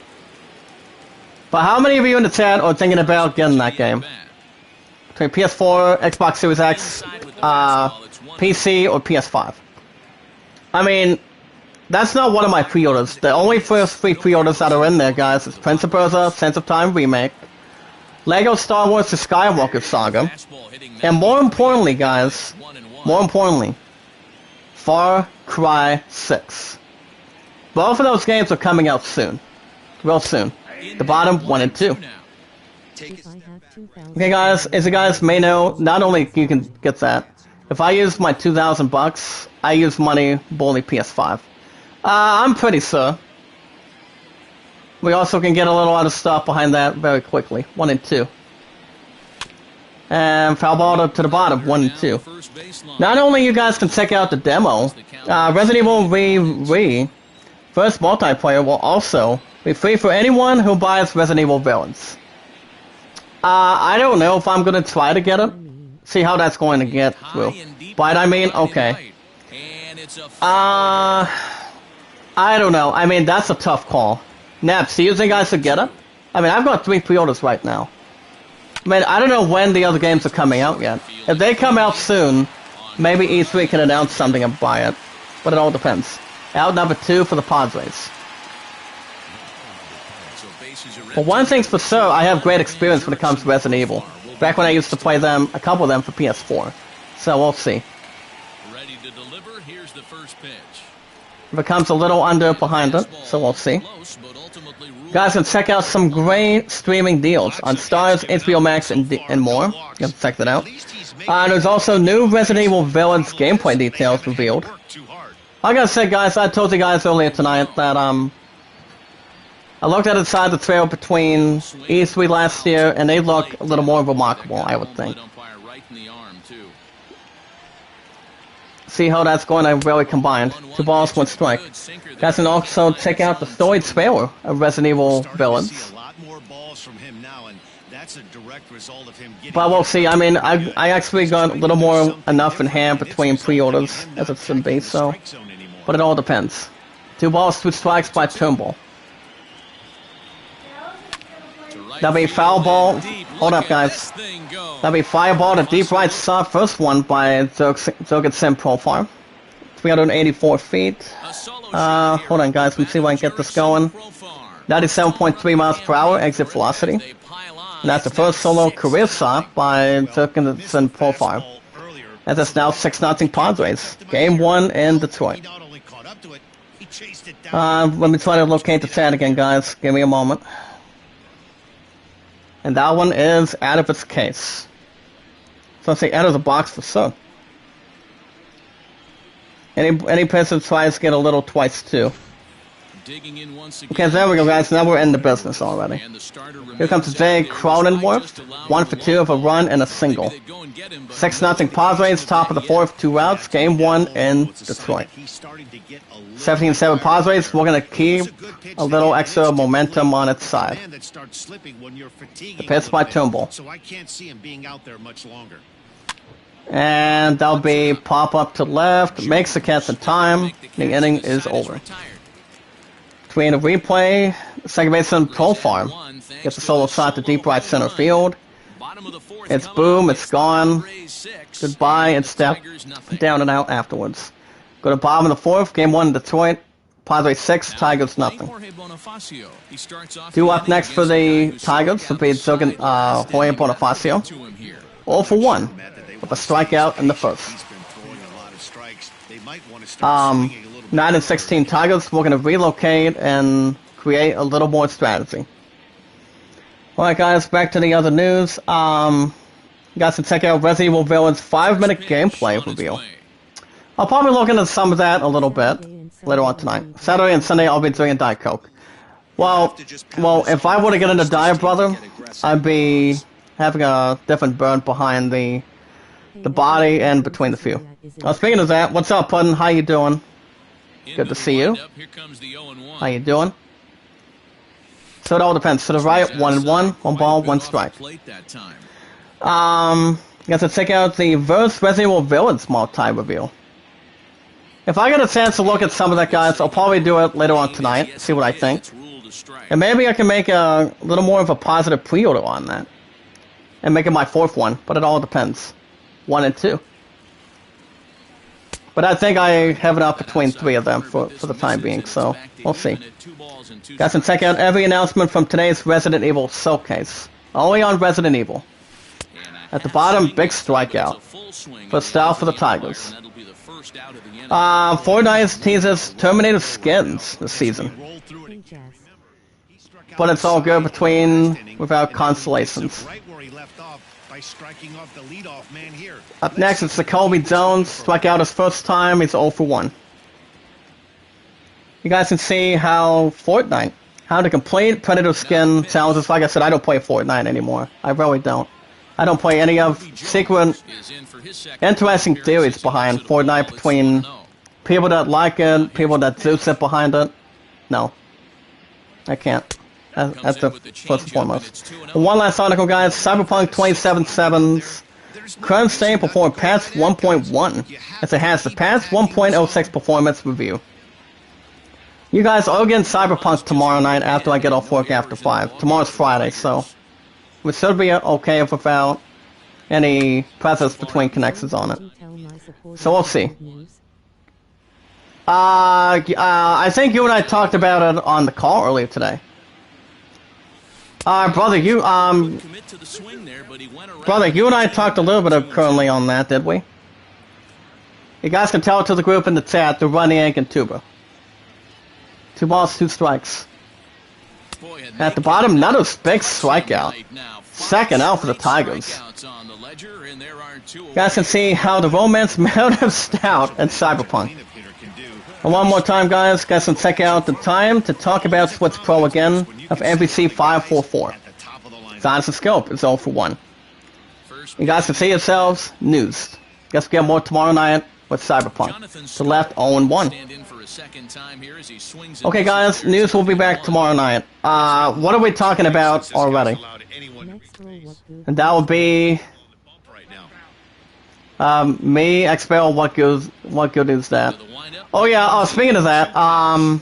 But how many of you in the chat are thinking about getting that game? Between PS4, Xbox Series X, PC, or PS5? I mean, that's not one of my pre-orders. The only first 3 pre-orders that are in there, guys, is Prince of Persia, Sands of Time Remake, Lego Star Wars The Skywalker Saga, and more importantly, guys, Far Cry 6. Both of those games are coming out soon. Real soon. The bottom, 1 and 2. If I have 2,000 Okay, guys, as you guys may know, not only you can get that, if I use my $2,000, I use money only PS5. I'm pretty sure. We also can get a little other stuff behind that very quickly. 1 and 2. And foul ball to the bottom, 1 and 2. Not only you guys can check out the demo, Resident Evil Re First multiplayer will also be free for anyone who buys Resident Evil Villains. I don't know if I'm going to try to get it. See how that's going to get through. But I mean, okay. I don't know. I mean, that's a tough call. Naps, do you think I should get it? I mean, I've got 3 pre-orders right now. I mean, I don't know when the other games are coming out yet. If they come out soon, maybe E3 can announce something and buy it. But it all depends. Out number 2 for the Padres. But one thing's for sure, I have great experience when it comes to Resident Evil. Back when I used to play them, a couple of them for PS4. So we'll see. Ready to deliver. Here's the first pitch. If it comes a little under behind it, so we'll see. Guys, can check out some great streaming deals on Stars, HBO Max, and more. You can check that out. There's also new Resident Evil Villains gameplay details revealed. Like I said, guys, I told you guys earlier tonight that I looked at inside the trail between E3 last year, and they look a little more remarkable, I would think. See how that's going to really combine. 2 balls, 1 strike. Guys can also check out the storied trailer of Resident Evil Villains. But we'll see. I mean, I actually got a little more enough in hand between pre-orders as it should be, so. But it all depends. 2 balls, 2 strikes by Turnbull. That'll be foul ball. Hold up, guys. That'll be fireball to deep right side. First one by Zergetsen profile. 384 feet. Hold on, guys. Let's see if I can get this going. 97.3 miles per hour exit velocity. And that's the first solo career shot by Zergetsen profile. As it's now 6-0 Padres. Game 1 in Detroit. Let me try to locate the chat again, guys. Give me a moment. And that one is out of its case. So let's say out of the box for sure. Any person tries to get a little twice too. Okay, there we go, guys. Now we're in the business already. Here comes Jay Cronenworth. 1 for 2 of a run and a single. 6-0 Padres, top of the 4th, 2 outs. Game 1 in Detroit. 17-7 Padres. We're going to keep a little extra momentum on its side. The pitch by Turnbull. And that'll be pop up to left. Makes the catch in time. The inning is over. Between a replay, second baseman Profar gets a solo shot to deep right center field. It's boom, it's gone. Goodbye, and step down and out afterwards. Go to bottom of the 4th, game 1 in Detroit. Padres 6, Tigers nothing. Due up next for the Tigers will be Jorge Bonifacio. 0 for 1 with a strikeout in the first. 9-16 Tigers, we're going to relocate and create a little more strategy. Alright guys, back to the other news. Guys can check out Resident Evil Villain's 5-minute gameplay review. I'll probably look into some of that a little bit later on tonight. Saturday and Sunday I'll be doing Diet Coke. Well, if I were to get into Diet Brother, I'd be having a different burn behind the body and between the few. Speaking of that, what's up, Puddin'? How you doing? Good to see you. How you doing? So it all depends. To the right, 1-1, 1 ball, 1 strike. Guys, let's check out the Resident Evil Villains multi review. If I get a chance to look at some of that, guys, I'll probably do it later on tonight. See what I think. And maybe I can make a little more of a positive pre-order on that. And make it my 4th one, but it all depends. 1 and 2. But I think I have enough between 3 of them for the time being, so we'll see. Guys can check out every announcement from today's Resident Evil Showcase. Only on Resident Evil. At the bottom, big strikeout. First style for the Tigers. Fortnite teases Terminator skins this season. But it's all good without consolations. Up next, it's Jacoby Jones. Struck out his first time. He's 0 for 1. You guys can see how the complete Predator skin challenges. Like I said, I don't play Fortnite anymore. I really don't. I don't play any of secret, interesting theories behind Fortnite between people that like it, people that Zeus it behind it. No. I can't. That's the first and foremost. One last article, guys. Cyberpunk 2077's current state performed patch 1.1 as it has the patch 1.06 performance review. You guys are getting Cyberpunk tomorrow night after I get off work after 5. Tomorrow's Friday, so we should be okay without any presence between connections on it. So we'll see. I think you and I talked about it on the call earlier today. Brother, you and I talked a little bit currently on that, did we? You guys can tell it to the group in the chat to run Yank and Tuba. 2 balls, 2 strikes. At the bottom, another big strikeout. Second out for the Tigers. You guys can see how the romance mounted stout and Cyberpunk. And one more time, guys can check out the time to talk about Switch Pro again of MVC 544. Size and scope is 0 for 1. You guys can see yourselves, news. Guess we'll get more tomorrow night with Cyberpunk. To left, 0 and 1. Okay, guys, news will be back tomorrow night. What are we talking about already? And that will be me, XPL, what good is that? Oh yeah, speaking of that, well,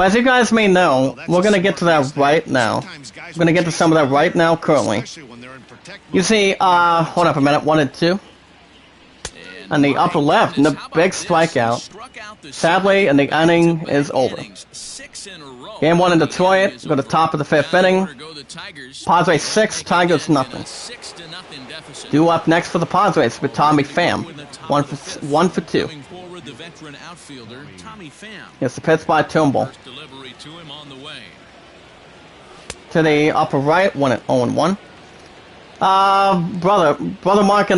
as you guys may know, we're gonna get to that right now. We're gonna get to some of that right now, currently. You see, hold up a minute, 1 and 2. On the upper left, and the big strikeout. Sadly, and the inning is over. Game 1 in Detroit, go to the top of the 5th inning. Padres 6, Tigers nothing. Due up next for the Padres with Tommy Pham. One for two. Moving forward, the veteran outfielder, Tommy Pham. Here's the pitch by Turnbull. First delivery to him on the way. To the upper right, 1-1. Brother Mark,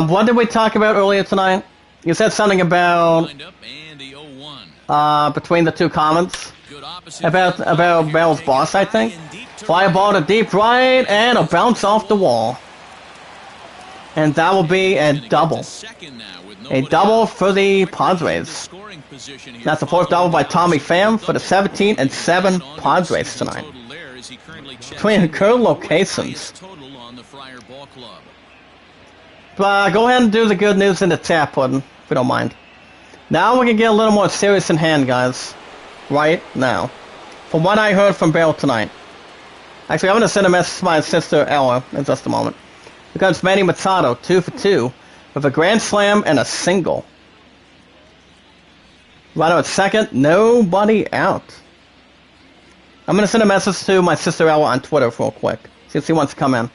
what did we talk about earlier tonight? You said something about Lined up and the 0-1. between the two comments Good opposite about Bell's boss, I think. Fly ball to deep right and a bounce off the wall, and that will be a double. A double for the Padres. That's the fourth double by Tommy Pham for the 17-7 Padres tonight. Between current locations. But go ahead and do the good news in the chat, Puddin', if you don't mind. Now we can get a little more serious in hand, guys. Right now. From what I heard from Bell tonight. Actually, I'm going to send a message to my sister, Ella, in just a moment. Because Manny Machado, 2 for 2, with a grand slam and a single. Right at second, nobody out. I'm going to send a message to my sister, Ella, on Twitter real quick. See if she wants to come in.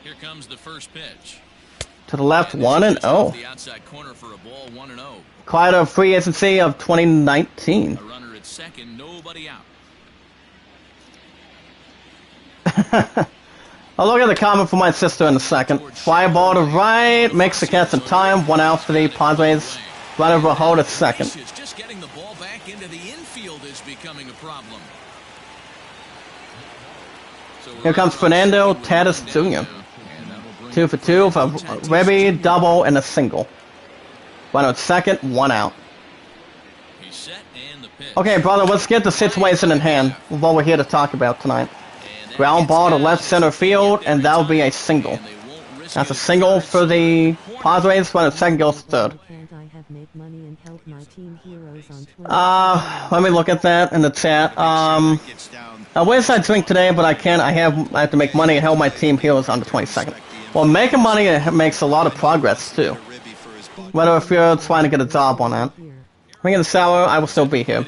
Here comes the first pitch. To the left, 1-0. The outside corner for a ball, 1-0. Quite a free agency of 2019. A runner at second, nobody out. I'll look at the comment from my sister in a second. Fly ball to right, makes the catch in time. 1 out for the Padres. Runner will hold at second. Just getting the ball back into the infield is becoming a problem. Here comes Fernando Tatis Jr. 2 for 2 for Ribby, double, and a single. Runner at second, 1 out. Okay, brother, let's get the situation in hand with what we're here to talk about tonight. Ground ball to left center field, and that'll be a single. That's a single for the Padres, runner at second goes to third. Let me look at that in the chat. I wish I'd drink today, but I can't. I have to make money and help my team heroes on the 22nd. Well, making money makes a lot of progress too. Whether if you're trying to get a job on that. Ring in the sour, I will still be here.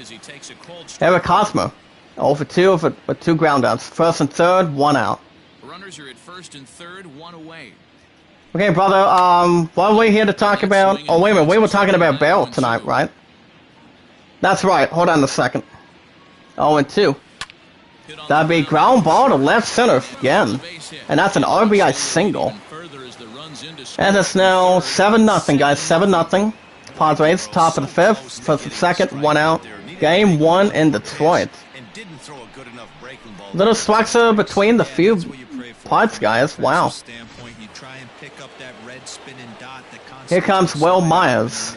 Eric Hosmer, 0 for 2 with 2 groundouts. First and third, 1 out. Runners are at first and third, 1 away. Okay, brother, what are we here to talk about? Oh, wait a minute, we were talking about Bell tonight, right? That's right, hold on a second. 0 and 2. That'd be ground ball to left center again. And that's an RBI single. And it's now 7-0, guys, 7-0. Padres, top of the fifth, first and second, 1 out. Game 1 in Detroit. Little structure between the few parts, guys. Wow. Here comes Will Myers.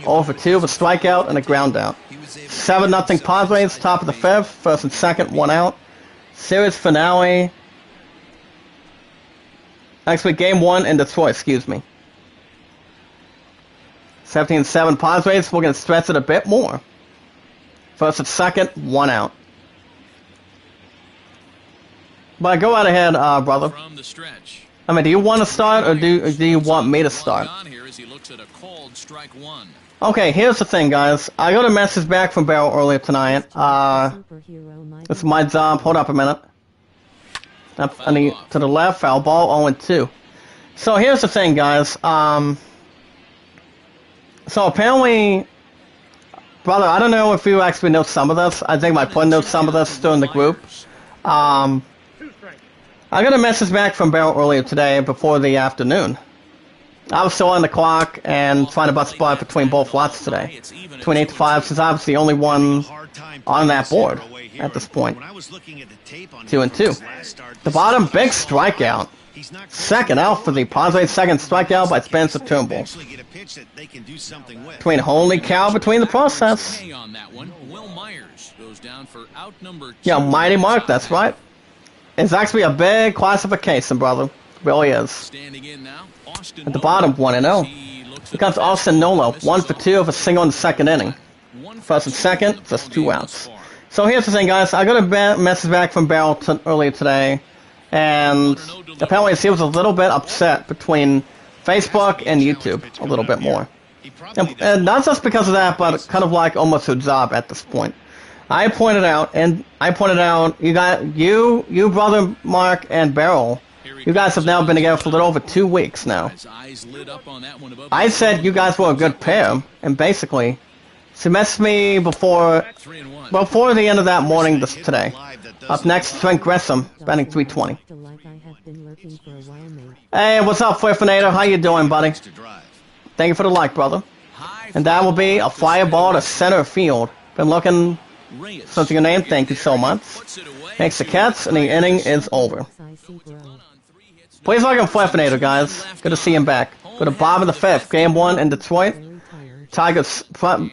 0 for 2 with a strikeout and a groundout. 7-0 Padres, top of the fifth, first and second, 1 out. Series finale. Actually, game 1 in Detroit, excuse me. 17-7 Padres, we're going to stretch it a bit more. First and second, 1 out. But go right ahead, brother. From the stretch. I mean, do you want to start, or do you want me to start? Okay, here's the thing, guys. I got a message back from Barrel earlier tonight. It's my job. Hold up a minute. To the left, foul ball, 0 and 2. So here's the thing, guys. So apparently, brother, I don't know if you actually know some of this. I think my friend knows some of this during the group. I got a message back from Barrel earlier today before the afternoon. I was still on the clock and trying to bust spot between both lots today. Between 8 to 5, since I was the only one on that board at this point. 2 and 2. The bottom, big strikeout. Second out for the Padres, second strikeout by Spencer Turnbull. Between holy cow, between the process. Yeah, Mighty Mark, that's right. It's actually a big classification, brother. It really is. At the bottom, 1-0. Here comes Austin Nola, 1 for 2 of a single in the second inning. First and second, just 2 outs. So here's the thing, guys. I got a message back from Barrel earlier today, and apparently he was a little bit upset between Facebook and YouTube, a little bit more. And not just because of that, but kind of like almost a job at this point. I pointed out, you brother Mark and Barrel, You guys have now been together for a little over 2 weeks now. His eyes lit up on that one above I the said zone. you guys were a good pair, and basically, she messaged me before 3-1. the end of that morning today. Up next, Trent Gresham, batting 320. Like I have been lurking for a while, mate. Hey, what's up, Fliffernator? How you doing, buddy? Thank you for the like, brother. And that will be a fly ball to center field. Been looking since your name. Thank you so much. Thanks to Cats, and the inning is over. I see, bro. Please welcome Fliffernator, guys. Good to see him back. Go to bottom of the fifth. Game 1 in Detroit. Very tired. Tigers,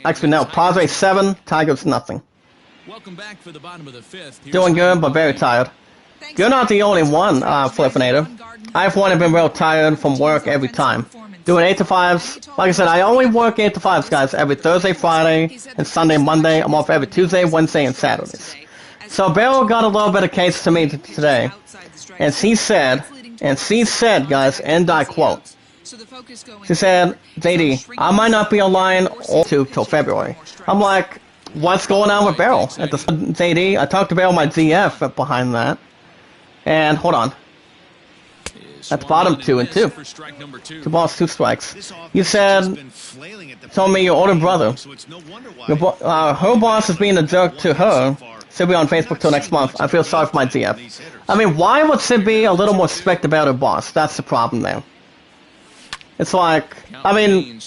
actually no, Padres 7, Tigers nothing. Welcome back for the bottom of the fifth. Here's Doing good, but very tired. You're not the only one, Fliffernator. I've wanted been real tired from work every time. Doing 8 to 5s. Like I said, I only work 8 to 5s, guys, every Thursday, Friday, and Sunday, Monday. I'm off every Tuesday, Wednesday, and Saturdays. So Beryl got a little bit of case to me today, and she said, guys, and I quote, she said, JD, I might not be online or till February. I'm like, what's going on with Beryl? At the JD, I talked to Beryl, my GF, behind that. And hold on. At the bottom, 2 and 2. 2 balls, 2 strikes. You said, told me your older brother. Her boss is being a jerk to her. She'll be on Facebook till next month. I feel sorry for my GF. I mean, why would she be a little more strict about her boss? That's the problem there. It's like, I mean,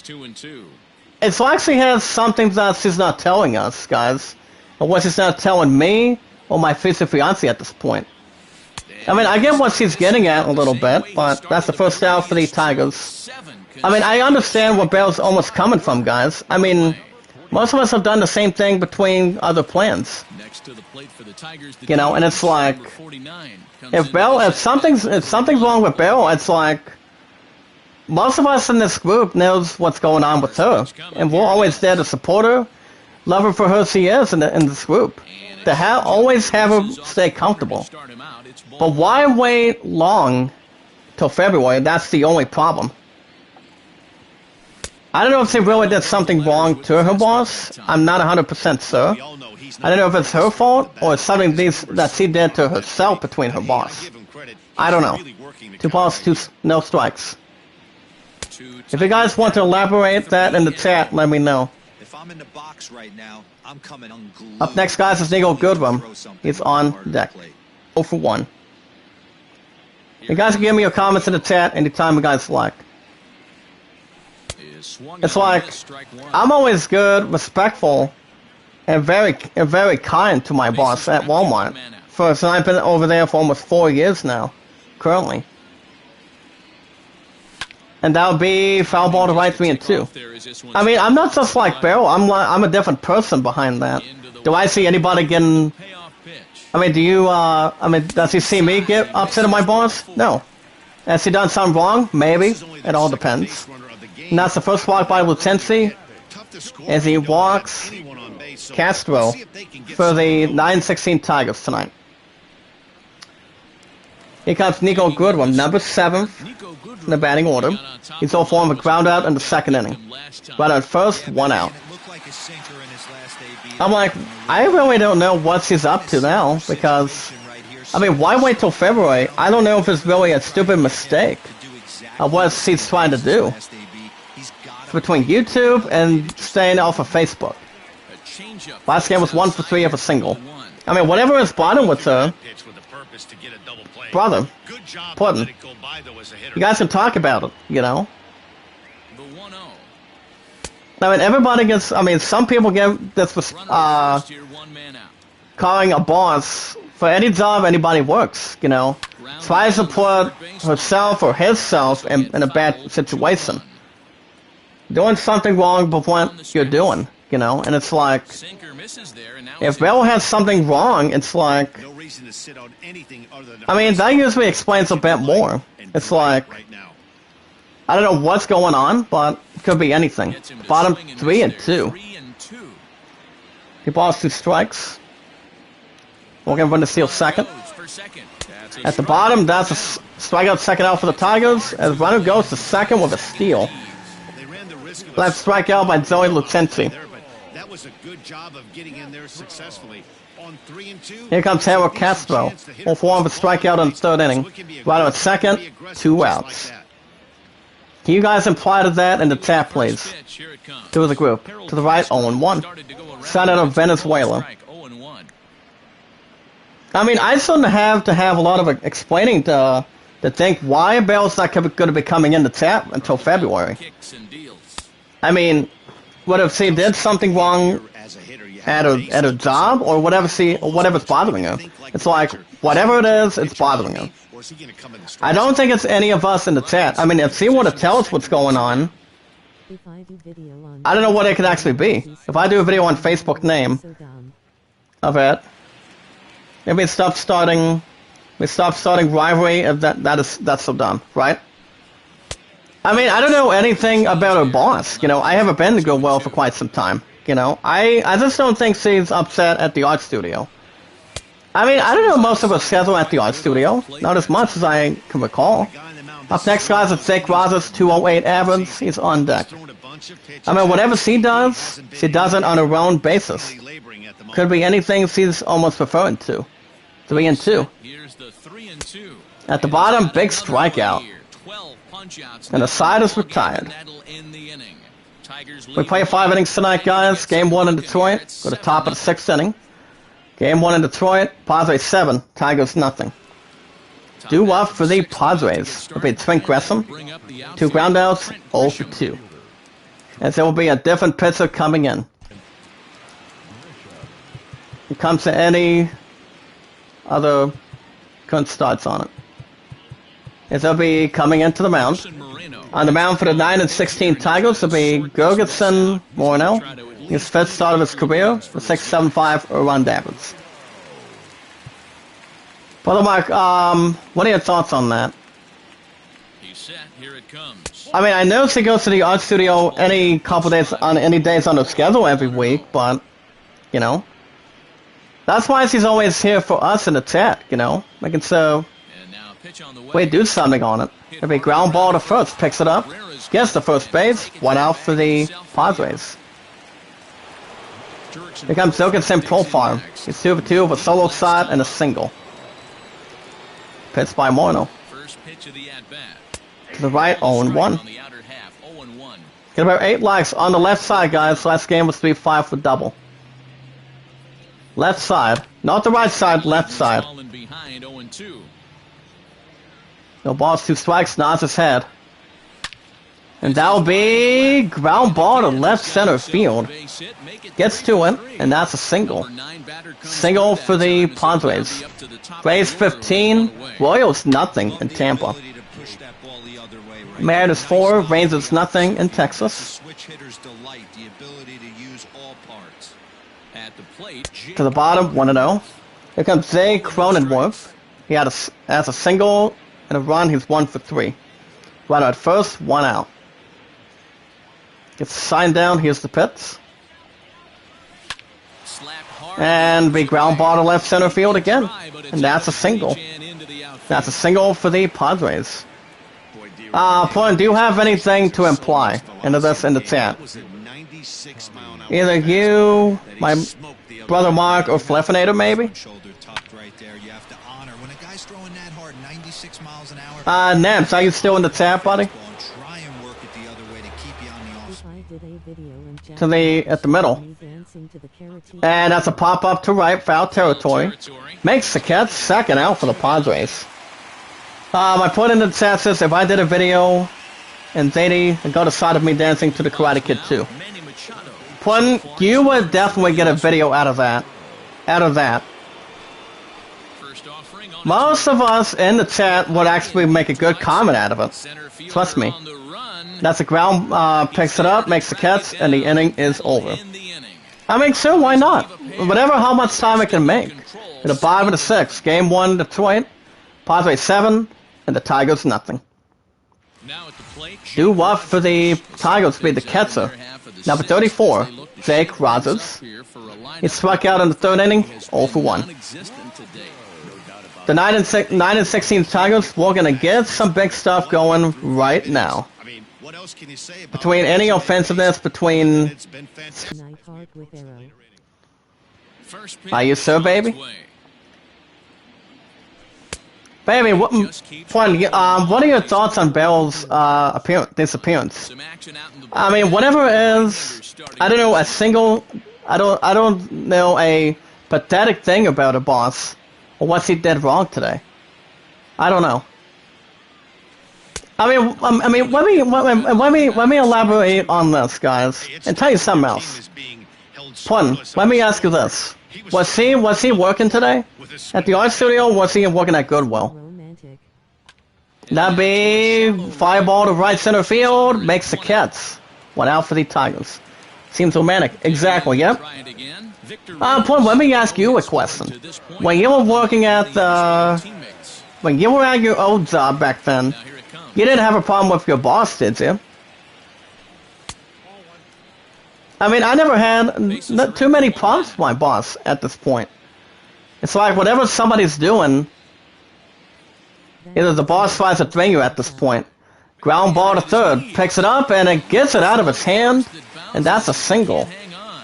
it's like she has something that she's not telling us, guys. Or what she's not telling me or my future fiancé at this point. I mean, I get what she's getting at a little bit, but that's the first out for the Tigers. I mean, I understand where Bell's almost coming from, guys. I mean, most of us have done the same thing between other plans. You know, and it's like, if something's wrong with Bell, it's like, most of us in this group knows what's going on with her, and we're always there to support her, love her for who she is in this group. To always have her stay comfortable. But why wait long till February? That's the only problem. I don't know if she really did something wrong to her boss. I'm not 100% sure. I don't know if it's her fault or it's something that she did to herself between her boss. I don't know. 2 balls, 2 no strikes. If you guys want to elaborate that in the chat, let me know. If I'm in the box right now, I'm coming unglued. Up next, guys, is Nico Goodwin. He's on deck. 0 for 1. You guys can give me your comments in the chat anytime you guys like. It's like, I'm always good, respectful, and very kind to my boss at Walmart. First, I've been over there for almost 4 years now, currently. And that would be foul ball to right 3 and 2. I mean, I'm not just like Beryl. I'm a different person behind that. Do I see anybody getting? I mean, does he see me get upset at my boss? No. Has he done something wrong? Maybe. It all depends. And that's the first walk by Lucensi as he walks Castro for the 9-16 Tigers tonight. Here comes Nico Goodwin, number 7 in the batting order. He's all form of a ground out in the second inning. Right at first, 1 out. I'm like, I really don't know what he's up to now, because, I mean, why wait till February? I don't know if it's really a stupid mistake of what he's trying to do. It's between YouTube and staying off of Facebook. Last game was 1 for 3 of a single. I mean, whatever is bothering with her, brother, Puddin', you guys can talk about it, you know? I mean, everybody gets, I mean, some people get this, calling a boss for any job anybody works, you know? Tries to put herself or himself in a bad situation. Doing something wrong with what you're doing, you know? And it's like, if Bell has something wrong, it's like, I mean, that usually explains a bit more. It's like, I don't know what's going on, but it could be anything. Bottom 3 and 2. He balls 2 strikes. We're going to run to steal second. At the bottom, that's a strikeout second out for the Tigers, as runner goes to second with a steal. Left strikeout by Joey Lucensi. was a good job of getting in there successfully. On 3-2. Here comes Harold Castro. 0-for-1 with strikeout in the third inning. Right at second, 2 outs. Can you guys imply to that in the chat, please? To the group. To the right, 0-1. Senator of Venezuela. I mean, I shouldn't have to have a lot of explaining to think why Bell's not going to be coming in the tap until February. I mean, what if she did something wrong at her job or whatever's bothering her? It's like, whatever it is, it's bothering her. I don't think it's any of us in the chat. I mean, if she were to tell us what's going on, I don't know what it could actually be. If I do a video on Facebook name of it, if we stop starting rivalry, if that's so dumb, right? I mean, I don't know anything about her boss. You know, I haven't been to Goodwill for quite some time. You know, I just don't think she's upset at the art studio. I mean, I don't know most of her schedule at the art studio. Not as much as I can recall. Up next, guys, it's Jake Rogers, 208 average. He's on deck. I mean, whatever she does it on her own basis. Could be anything she's almost preferring to. 3-2. At the bottom, big strikeout. And the side is retired. We play 5 innings tonight, guys. Game 1 in Detroit. Go to the top of the 6th inning. Game 1 in Detroit. Padres 7. Tigers nothing. Due up for the Padres. It'll be Trent Gresham. 2 groundouts. 0 for 2. And there will be a different pitcher coming in. It comes to any other current starts on it. As they'll be coming into the mound. On the mound for the 9-16 Tigers will be Gergensen Moreno. His 5th start of his career with 6.75 earned average. Brother Mark, what are your thoughts on that? I mean, I know she goes to the art studio any days on the schedule every week, but you know, that's why she's always here for us in the chat. You know, making so we do something on it. If a ground ball to first, picks it up, gets to first base, 1 out for the Padres. Here comes Wilkinson profile. He's 2 for 2 with a solo shot and a single. Pitched by Moreno. To the right, 0-1. Get about 8 likes on the left side, guys. Last game was 3-5 for double. Left side. Not the right side, left side. No balls, 2 strikes, nods his head. And that'll be ground ball to left center field. Gets to it, and that's a single. Single for the Padres. Rays 15, Royals nothing in Tampa. Mariners 4, Rangers nothing in Texas. To the bottom, 1-0. Here comes Zay Cronenworth. He has a single and a run. He's 1 for 3. Runner at first, 1 out. Gets signed down. Here's the pitch. And the ground ball to left center field again. And that's a single. That's a single for the Padres. Plum, do you have anything to imply into this in the chat? Either you, my brother Mark, or Fleffinator, maybe? Nebs, are you still in the chat, buddy? At the middle. And that's a pop-up to right, foul territory. Makes the catch, 2nd out for the Padres. My point in the chat says if I did a video and Zadie and got a side of me dancing to the Karate Kid 2. Pun, you would definitely get a video out of that. Most of us in the chat would actually make a good comment out of it. Trust me. That's a ground, picks it up, makes the catch, and the inning is over. I mean, sure, why not? Whatever, how much time it can make. At the bottom of the 6th, Game 1 Detroit, Padres 7, and the Tigers nothing. Due up for the Tigers to be the catcher. Number 34, Jake Rogers. He struck out in the 3rd inning, 0 for 1. The 9-16 Tigers, we're going to get some big stuff going right now. What else can you say about between any offensiveness, between... It's been fantastic. Nighthawk with arrow. First Are you pitch sure, on its baby? way. Baby, what are your thoughts on Bell's disappearance? Some action out in the I mean, whatever it is, I don't know I don't know a pathetic thing about a boss, or what's he did wrong today. I don't know. I mean, let me elaborate on this, guys, and tell you something else. Pun, let me ask you this: was he working today at the art studio? Or was he working at Goodwill? Romantic. That be fireball to right center field, makes the Cats. 1 out for the Tigers. Seems romantic. Exactly, yep. Try it again. Victor Pun, let me ask you a question. to this point, When you were working at teammates. when you were at your old job back then, Now here it comes. you didn't have a problem with your boss, did you? I mean, I never had not too many problems with my boss at this point. It's like whatever somebody's doing, either the boss tries to thing you at this point. Ground ball to third, picks it up, and it gets it out of his hand, and that's a single. Hang on.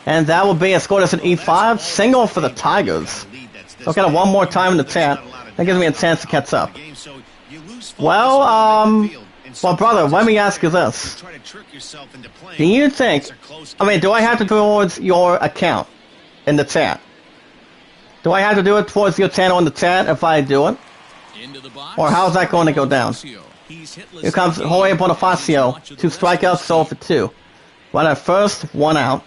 And that will be a score as an E5, single for the Tigers. Look at it one more time in the chat. That gives me a chance to catch up. Well, brother, let me ask you this. Do you think, I mean, do I have to do it towards your account in the chat? Do I have to do it towards your channel in the chat if I do it? Into the box. Or how's that going to go down? He's hitless. Here comes Jorge Bonifacio, 2 strikeouts, 0 for 2. One at first, 1 out.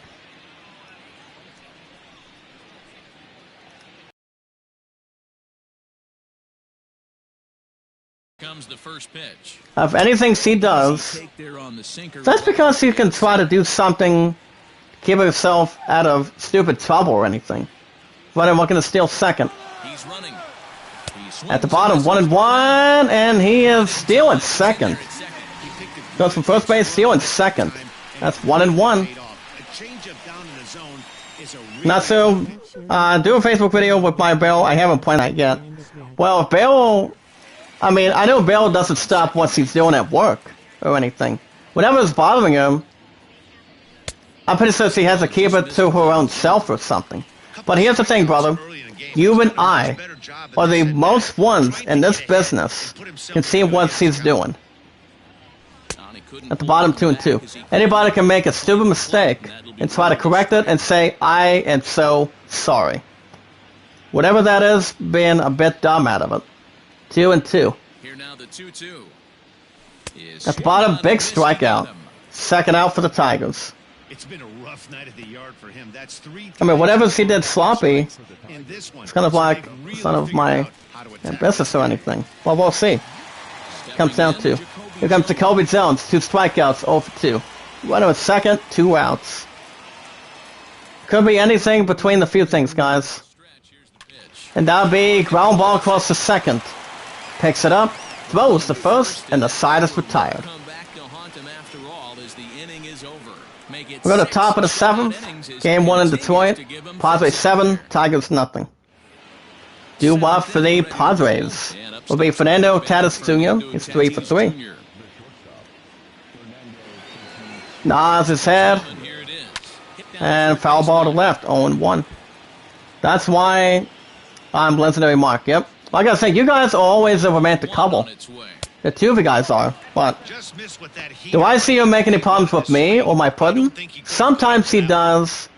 Comes the first pitch. If anything he does, Take there on the sinker. that's because he can try to do something, keep himself out of stupid trouble or anything. But I'm looking to steal second. He's running. At the bottom, 1-1, and he is stealing second. Goes from first base, stealing second. That's 1-1. Not so. Do a Facebook video with my Bill. I haven't planned that yet. Well, Bill. I mean, I know Bill doesn't stop what he's doing at work or anything. Whatever is bothering him, I'm pretty sure she has to keep it to her own self or something. But here's the thing, brother. You and I are the most ones in this business can see what she's doing. At the bottom, 2-2. Anybody can make a stupid mistake and try to correct it and say, I am so sorry. Whatever that is, being a bit dumb out of it. 2-2. Here now the 2-2. At the bottom, big strikeout. Second out for the Tigers. It's been a rough night at the yard for him. That's 3. I mean, whatever he did sloppy, It's kind of like son of my business or anything. Well, we'll see. Comes down to. Here comes Jacoby Jones. 2 strikeouts, 0 for 2. Runner at second, 2 outs. Could be anything between the few things, guys. And that'll be ground ball across the second. Picks it up, throws the first, and the side is retired. We're at the top of the 7th. Game 1 in Detroit. Padres 7, Tigers nothing. Doo-wop for the Padres will be Fernando Tatis Jr. He's 3 for 3. Nods his head. And foul ball to left, 0-1. That's why I'm legendary Mark, yep. Like I said, you guys are always a romantic couple. The two of you guys are, but do I see him make any problems with me or my pudding? Sometimes he does,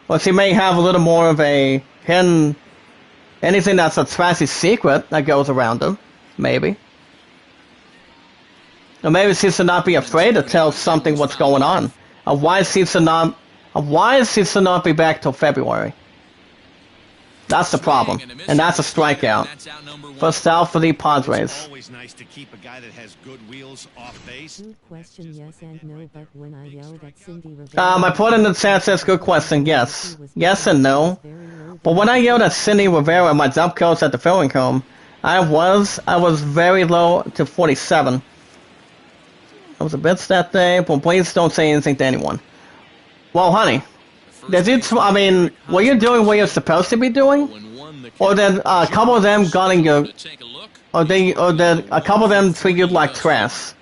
or he may have a little more of a hidden, anything that's a trashy secret that goes around him, maybe. Or maybe he should not be afraid to tell something what's going on. Why he should not be back till February. That's the problem, and that's a strikeout. First out for the Padres. always nice to keep a guy that has good wheels off base. Good question, yes and no, but when I yelled at Cindy Rivera... I put in the chat says good question, yes. Yes and no. But when I yelled at Cindy Rivera, my jump coach at the filming home, I was very low to 47. I was a bit that day, but please don't say anything to anyone. Well, honey, were you doing what you're supposed to be doing? Or did a couple of them got in your... Or did a couple of them treat you like trash?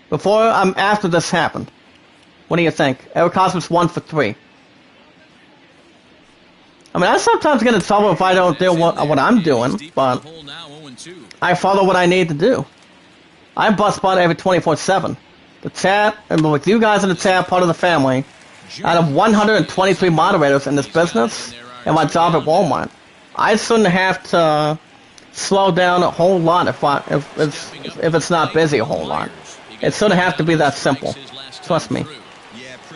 Before, after this happened. What do you think? Eric Hosmer's 1 for 3. I mean, I sometimes get in trouble if I don't do what I'm doing, but I follow what I need to do. I bust button every 24/7. The chat, and with you guys in the chat, part of the family, out of 123 moderators in this business, and my job at Walmart, I shouldn't have to slow down a whole lot if it's not busy a whole lot. It shouldn't have to be that simple. Trust me.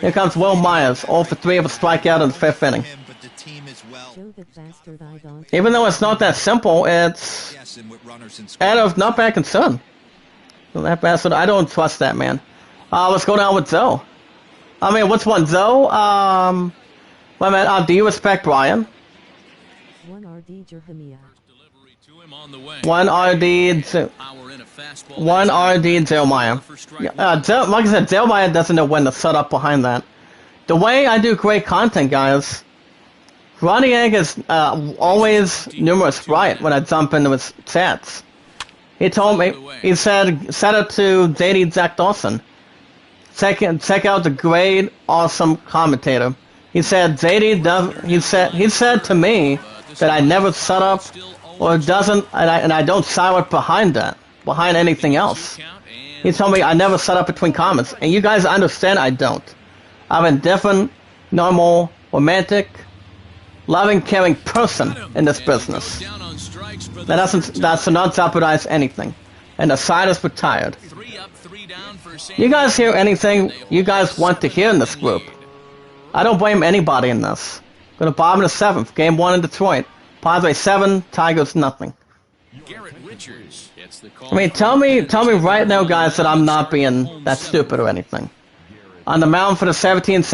Here comes Will Myers, 0 for 3 of a strikeout in the 5th inning. Even though it's not that simple, it's out of not bad concern. That bastard, I don't trust that man. Let's go down with Zoe. I mean, what's one, Zoe? Wait a minute, do you respect Brian? 1 RD Jeremiah. 1 RD Jeremiah. Like I said, Jeremiah doesn't know when to set up behind that. The way I do great content, guys, Ronnie Egg is always numerous right when I jump into his chats. He told me, he said, set it to JD Jack Dawson. Check out the great, awesome commentator. He said JD does. He said to me that I never set up or doesn't, and I don't silent behind that, behind anything else. He told me I never set up between comments, and you guys understand I don't. I'm a different, normal, romantic, loving, caring person in this business. That does not jeopardize anything. And the side is retired. You guys hear anything you guys want to hear in this group? I don't blame anybody in this. Go to bottom of the 7th, game 1 in Detroit. Padres 7, Tigers nothing. I mean, tell me right now, guys, that I'm not being that stupid or anything. On the mound for the 17-7.